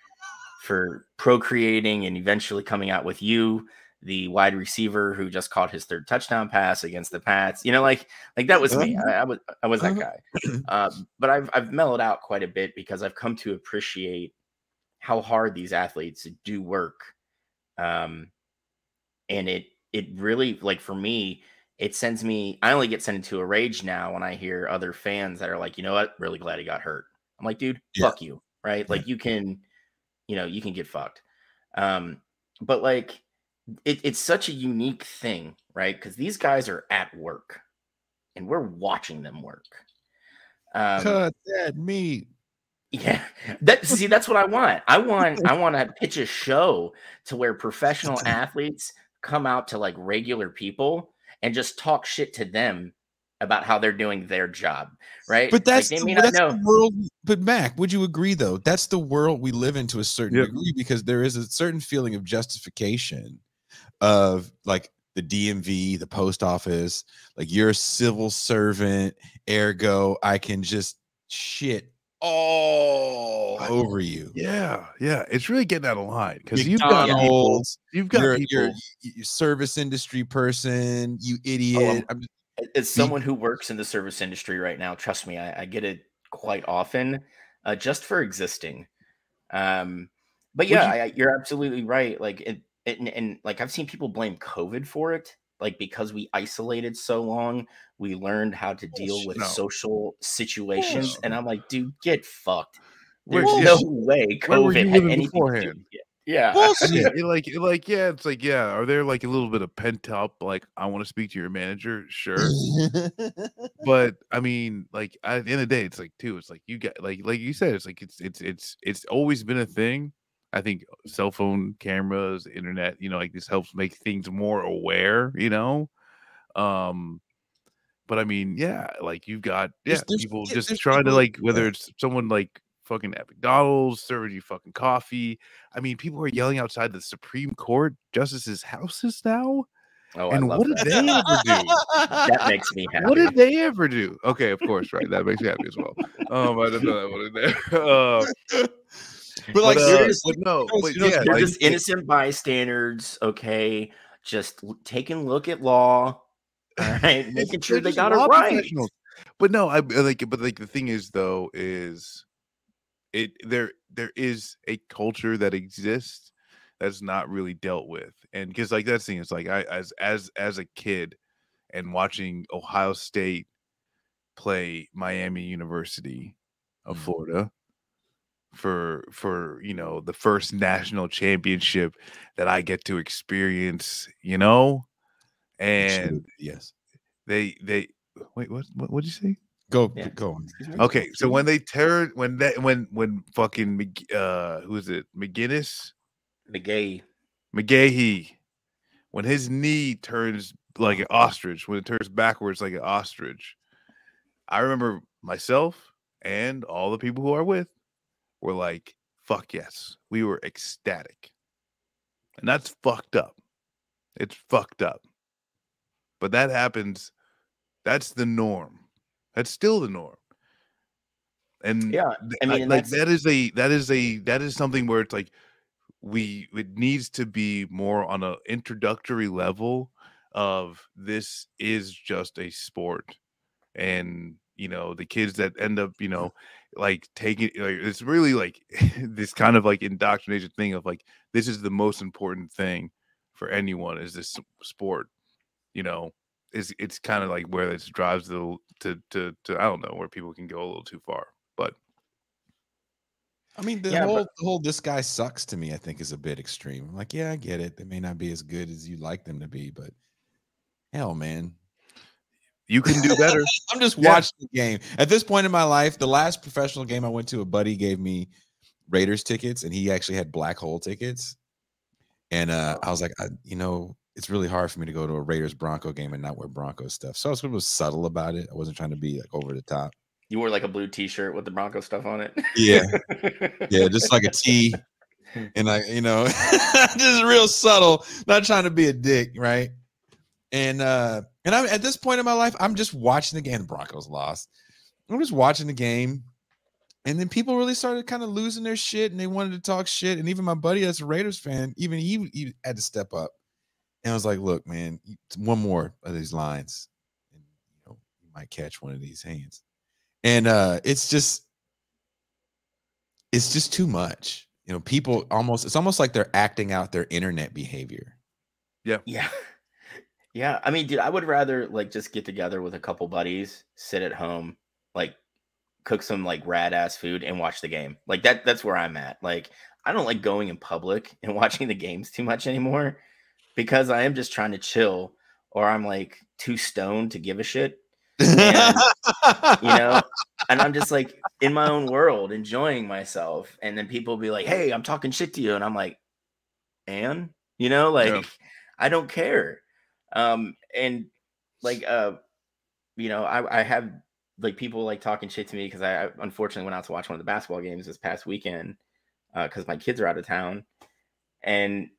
for procreating and eventually coming out with you, the wide receiver who just caught his third touchdown pass against the Pats. Like that was me. I was that guy. But I've mellowed out quite a bit because I've come to appreciate how hard these athletes do work. And it really, like, for me, it sends me, I only get sent into a rage now when I hear other fans that are like, you know what, really glad he got hurt. I'm like, dude, fuck you. Right. Like you can get fucked. But like, it's such a unique thing, right? Because these guys are at work and we're watching them work. Cut that meat. Yeah, that's what I want. I want to pitch a show to where professional athletes come out to like regular people and just talk shit to them about how they're doing their job, right? But that's, like, the world. But Mac, would you agree though? That's the world we live in to a certain degree, because there is a certain feeling of justification of like the DMV, the post office, like you're a civil servant, ergo I can just shit all over you. Yeah. It's really getting out of line because you've got people, you're service industry person, you idiot. As someone who works in the service industry right now, trust me, I get it quite often, just for existing. But yeah, you're absolutely right. Like, and like I've seen people blame COVID for it. Like, because we isolated so long, we learned how to deal with social situations. And I'm like, dude, get fucked. There's no way COVID had anything to do with it. Yeah. It's like, are there like a little bit of pent up, like, I want to speak to your manager? Sure. But I mean, like, at the end of the day, it's like, too, it's like you get like you said, it's like it's always been a thing. I think cell phone cameras, internet, like this helps make things more aware, but I mean, yeah, like you've got people just trying to, like, whether it's someone like fucking at McDonald's serving you fucking coffee. I mean, people are yelling outside the Supreme Court justices' houses now. Oh, and what did they ever do? That makes me happy. What did they ever do? Okay, of course, right. That makes me happy as well. I didn't know that one in there. But like, they're just innocent bystanders. Okay, just taking a look at law. All right, making sure they got it right. But no, the thing is, though, is there is a culture that exists that's not really dealt with, and because like that thing is like as a kid and watching Ohio State play Miami University of Florida for the first national championship that I get to experience, and yes, they wait, what did you say? Go on. Okay, so when they turn when fucking who is it? McGahee, when his knee turns like an ostrich, when it turns backwards like an ostrich, I remember myself and all the people who are with were like, fuck yes. We were ecstatic. And that's fucked up. It's fucked up. But that happens. That's the norm. That's still the norm. And Yeah, I mean, and like that's that is something where it's like it needs to be more on a introductory level of this is just a sport. And the kids that end up like taking, like, it's really like this kind of like indoctrination thing of like, this is the most important thing for anyone, is this sport. It's kind of like where this drives the to I don't know, where people can go a little too far. But I mean, the yeah, but whole this guy sucks to me, I think, is a bit extreme. I'm like, yeah, I get it. They may not be as good as you'd like them to be, but hell, man. you can do better. I'm just Yeah. watching the game. At this point in my life, the last professional game I went to, a buddy gave me Raiders tickets, and he actually had black hole tickets. And I was like, it's really hard for me to go to a Raiders Bronco game and not wear Bronco stuff. So I was sort of subtle about it. I wasn't trying to be like over the top. you wore like a blue T-shirt with the Bronco stuff on it. Yeah. Yeah, just like a tee. And just real subtle, not trying to be a dick, right? And I'm at this point in my life, I'm just watching the game. The Broncos lost. I'm just watching the game. And then people really started kind of losing their shit, and they wanted to talk shit. And even my buddy that's a Raiders fan, even he had to step up. And I was like, look, man, one more of these lines, and you might catch one of these hands. And it's just too much. People it's almost like they're acting out their internet behavior. Yeah. Yeah. Yeah. I mean, dude, I would rather like just get together with a couple buddies, sit at home, like cook some like rad ass food and watch the game. Like that's where I'm at. Like, I don't like going in public and watching the games too much anymore, because I am just trying to chill, or I'm like too stoned to give a shit. And and I'm just like in my own world, enjoying myself. And then people will be like, hey, I'm talking shit to you. And I'm like, and Yeah. I don't care. And like, I have like people like talking shit to me because I unfortunately went out to watch one of the basketball games this past weekend because my kids are out of town. And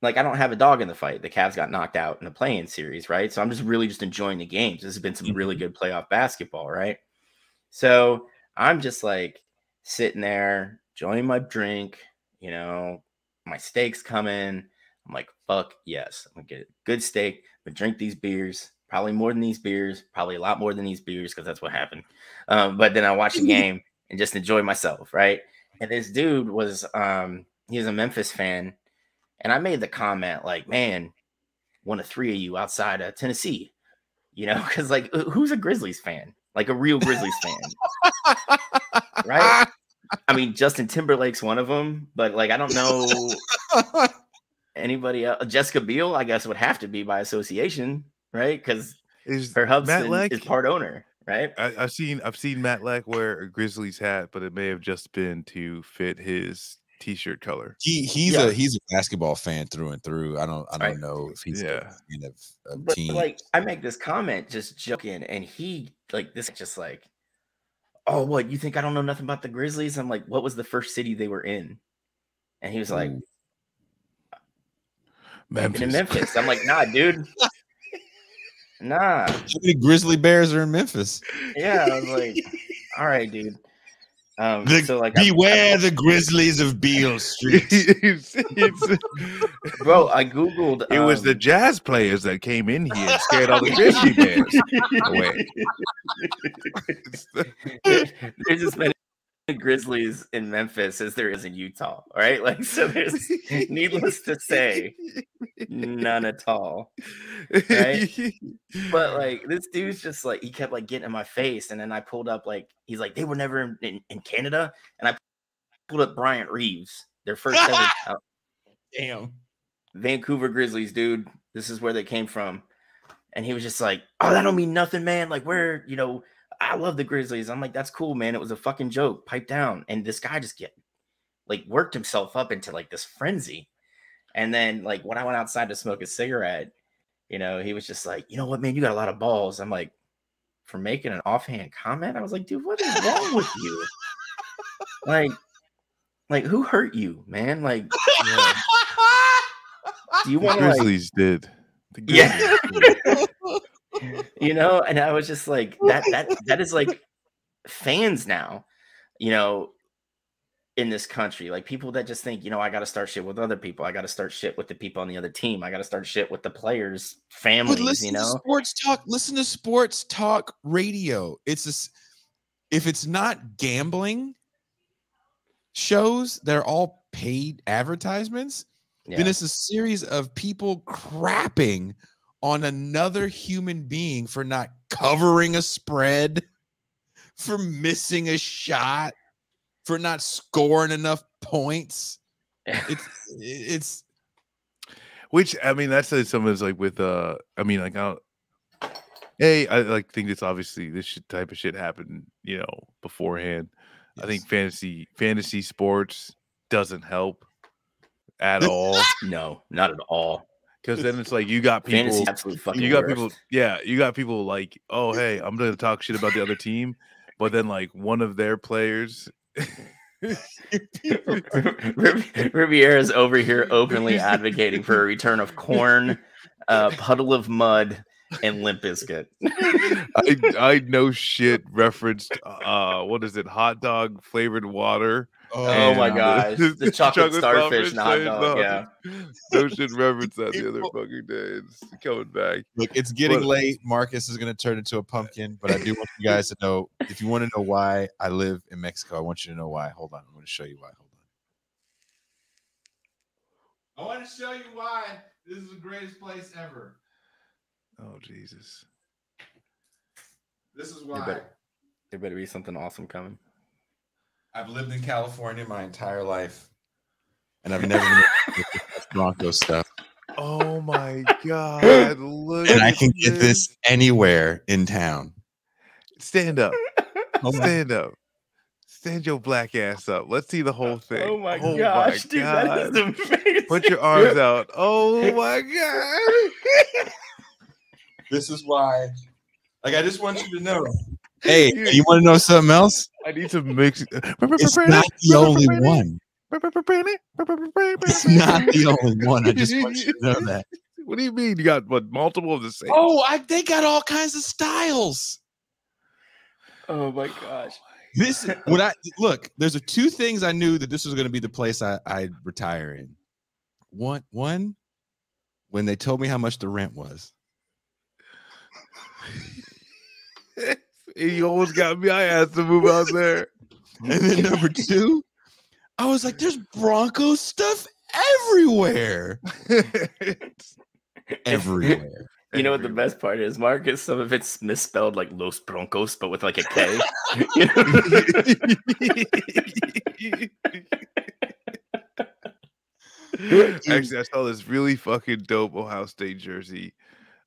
like, I don't have a dog in the fight. The Cavs got knocked out in the play-in series, right? So I'm just really just enjoying the games. This has been some really good playoff basketball, right? So I'm just like sitting there, enjoying my drink, my steak's coming. I'm like, fuck yes. I'm gonna get a good steak, but drink these beers, probably more than these beers, probably a lot more than these beers, because that's what happened. But then I watch the game and just enjoy myself, right? And this dude was he was a Memphis fan. And I made the comment like, man, one of three of you outside of Tennessee, because like, who's a Grizzlies fan? Like a real Grizzlies fan, right? I mean, Justin Timberlake's one of them, but like, I don't know anybody else. Jessica Biel, I guess, would have to be by association, right? Because her husband is part owner, right? I've seen Matt Leck wear a Grizzlies hat, but it may have just been to fit his t-shirt color. He's a basketball fan through and through. I don't know if he's a fan of but team. Like, I make this comment just joking, and he like this just like, oh, what, you think I don't know nothing about the Grizzlies? I'm like, what was the first city they were in? And he was like, Memphis. In Memphis. I'm like, nah, dude. Nah. How many Grizzly Bears are in Memphis? Yeah, I was like, all right, dude. So like, beware the Grizzlies of Beale Street. Bro, I googled. It was the jazz players that came in here and scared all the Grizzly Bears away. There's as many Grizzlies in Memphis as there is in Utah. All right, like, so there's, needless to say, none at all. Right? But like, this dude's just like, he kept like getting in my face, and then I pulled up like, he's like, they were never in Canada, and I pulled up Bryant Reeves, their first ever damn Vancouver Grizzlies, dude. This is where they came from. And he was just like, oh, that don't mean nothing, man. Like, where, I love the Grizzlies. I'm like, that's cool, man. It was a fucking joke. Pipe down. And this guy just worked himself up into like this frenzy. And then like when I went outside to smoke a cigarette, he was just like, you know what, man, you got a lot of balls. I'm like, for making an offhand comment? I was like, dude, what is wrong with you? Like who hurt you, man? Like, do you want to Grizzlies did? Yeah. And I was just like, that is like fans now. you know, in this country. Like people that just think, I got to start shit with other people. I got to start shit with the people on the other team. I got to start shit with the players' families. But listen to sports talk. Listen to sports talk radio. If it's not gambling shows that are all paid advertisements, then it's a series of people crapping on another human being for not covering a spread, for missing a shot, for not scoring enough points. It's which, I mean, that's something is like with I mean, like I think it's obviously this type of shit happened, beforehand. Yes. I think fantasy sports doesn't help at all. No, not at all. Because then it's like you got people, fantasy absolutely fucking you got worst. people, you got people like, oh hey, I'm gonna talk shit about the other team, but then like one of their players. Riviera's over here openly advocating for a return of Corn, Puddle of Mud, and Limp Bizkit. I know shit referenced what is it, hot dog flavored water. Oh my gosh, the chocolate starfish and hot dog. Yeah, no shit referenced that the other fucking day. It's coming back. Look, it's getting late. Marcus is going to turn into a pumpkin, but I do want you guys to know, if you want to know why I live in Mexico, I want you to know why. Hold on, I'm going to show you why. Hold on. I want to show you why this is the greatest place ever. Oh Jesus! This is why. There better be something awesome coming. I've lived in California my entire life, and I've never been Bronco stuff. Oh my God! Look, and I can get this anywhere in town. Stand up. Stand up. Stand your black ass up. Let's see the whole thing. Oh my gosh, dude, that is amazing. Put your arms out. Oh my God! This is why. Like, I just want you to know. Hey, you want to know something else? I need to mix. It's not the only one. It's not the only one. I just want you to know that. What do you mean? You got multiple of the same? Oh, they got all kinds of styles. Oh my gosh. Look, there's two things I knew that this was going to be the place I'd retire in. One, when they told me how much the rent was. You almost got me. I had to move out there. And then number two, I was like, there's Broncos stuff everywhere. Everywhere. You know what the best part is, Marcus? Some of it's misspelled like Los Broncos, but with like a K. Actually, I saw this really fucking dope Ohio State jersey.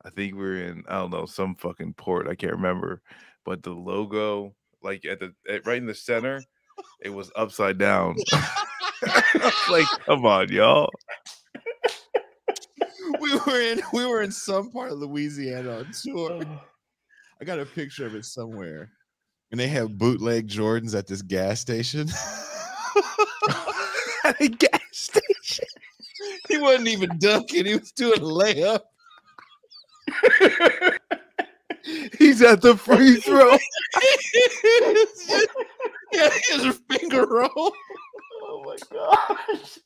I think we're in, I don't know, some fucking port. I can't remember. But the logo, like right in the center, it was upside down. Like, come on, y'all. We were in some part of Louisiana on tour. I got a picture of it somewhere. And they have bootleg Jordans at this gas station. At a gas station. He wasn't even dunking, he was doing a layup. He's at the free throw. Yeah, he has a finger roll. Oh my gosh.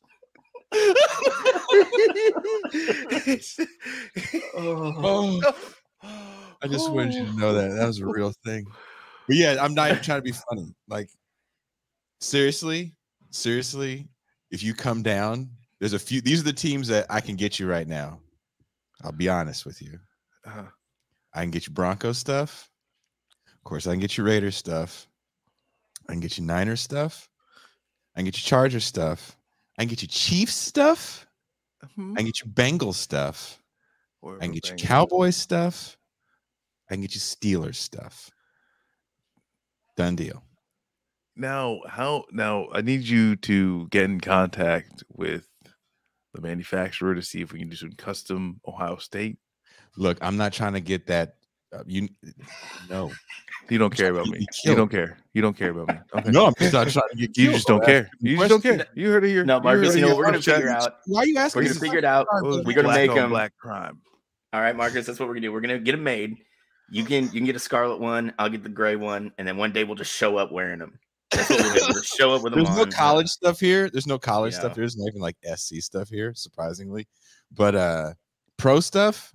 I just wanted you to know that was a real thing. But yeah, I'm not even trying to be funny. Like, seriously, if you come down, there's a few. These are the teams that I can get you right now. I'll be honest with you. I can get you Broncos stuff. Of course, I can get you Raiders stuff. I can get you Niners stuff. I can get you Chargers stuff. I can get you Chiefs stuff. I can get you Bengals stuff. I can get you Cowboys stuff. I can get you Steelers stuff. Done deal. Now I need you to get in contact with the manufacturer to see if we can do some custom Ohio State. Look, I'm not trying to get that. No. You don't care about me. You don't care. You don't care about me. Okay. No, I'm just not trying to get you. Just don't care. You just don't care. You heard it here. No, Marcus, we're going to figure out. Why are you asking? We're going to figure it out. We're going to make them black crime. All right, Marcus, that's what we're going to do. We're going to get them made. You can get a scarlet one. I'll get the gray one. And then one day we'll just show up wearing them. That's what we're going to show up with them. There's no college stuff here. There's no college stuff. There's not even like SC stuff here, surprisingly. But pro stuff,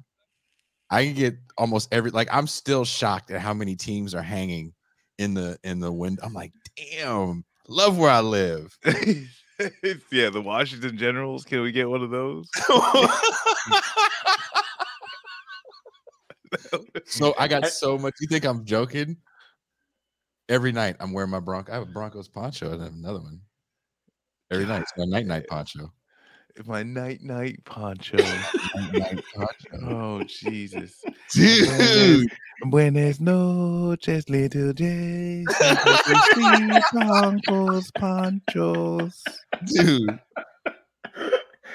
I can get almost every. Like, I'm still shocked at how many teams are hanging in the window. I'm like, damn, love where I live. Yeah, the Washington Generals. Can we get one of those? So I got so much. You think I'm joking? Every night I'm wearing my Bronco. I have a Broncos poncho and I have another one. Every night it's my night poncho. My night poncho. Night poncho. Oh Jesus, dude! Buenas noches, little J. Broncos ponchos, dude.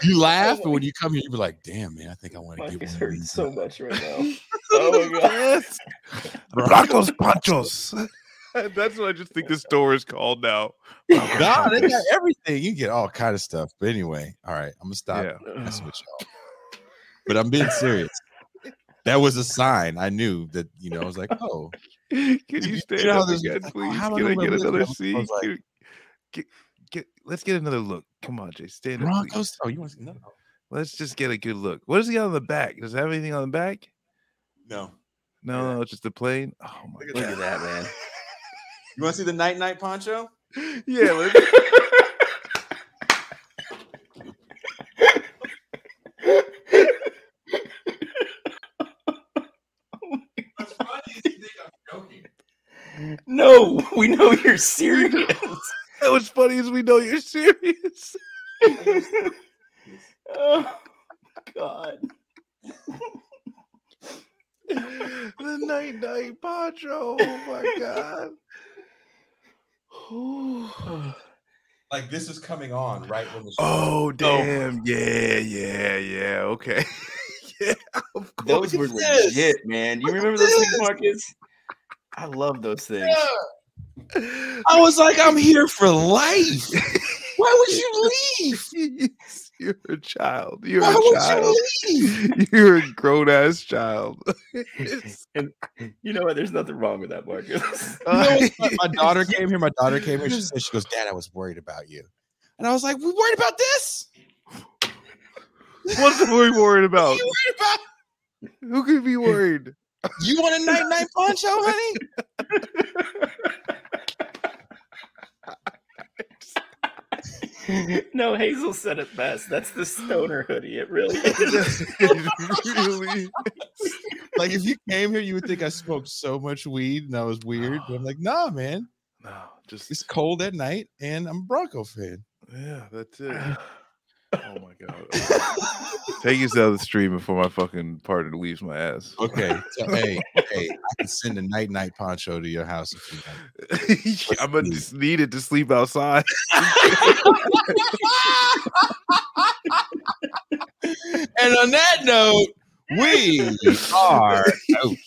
You laugh, but when you come here, you be like, "Damn, man, I think I want to get one." Hurting so much right now. Oh my god, Broncos ponchos. That's what I just think the store is called now. God, they got everything. You get all kind of stuff. But anyway, all right, I'm gonna stop messing with y'all. But I'm being serious. That was a sign. I knew that. I was like, "Oh, can you stand up again, please? Can I get another seat? Let's get another look. Come on, Jay, stand up. Broncos. Oh, you want to see? No. Let's just get a good look. What does he got on the back? Does it have anything on the back? No, it's just a plain. Oh my god, look at that, man. You want to see the night poncho? Yeah. Let's... No, we know you're serious. What's funny is we know you're serious. Oh god. The night poncho. Oh my god. Like, this is coming on right when the show. Oh damn! Yeah. Okay. Yeah, of course. Those were legit, man. You remember those things, Marcus? I love those things. Yeah. I was like, I'm here for life. Why would you leave? You're a child. You're a child. You're a grown ass child. And you know what? There's nothing wrong with that, Marcus. My daughter came here. She said, "She goes, Dad, I was worried about you," and I was like, "We worried about this? What's we worried about? What are you worried about? Who could be worried? You want a night poncho, honey?" No, Hazel said it best. That's the stoner hoodie. It really is. It really. Like, if you came here, you would think I smoked so much weed and I was weird. But I'm like, nah, man. No, just it's cold at night and I'm a Bronco fan. Yeah, that's it. Oh my god. Take us out of the stream before my fucking partner leaves my ass. Okay. So hey, I can send a night poncho to your house if you want. I'm gonna just need it to sleep outside. And on that note, we are out.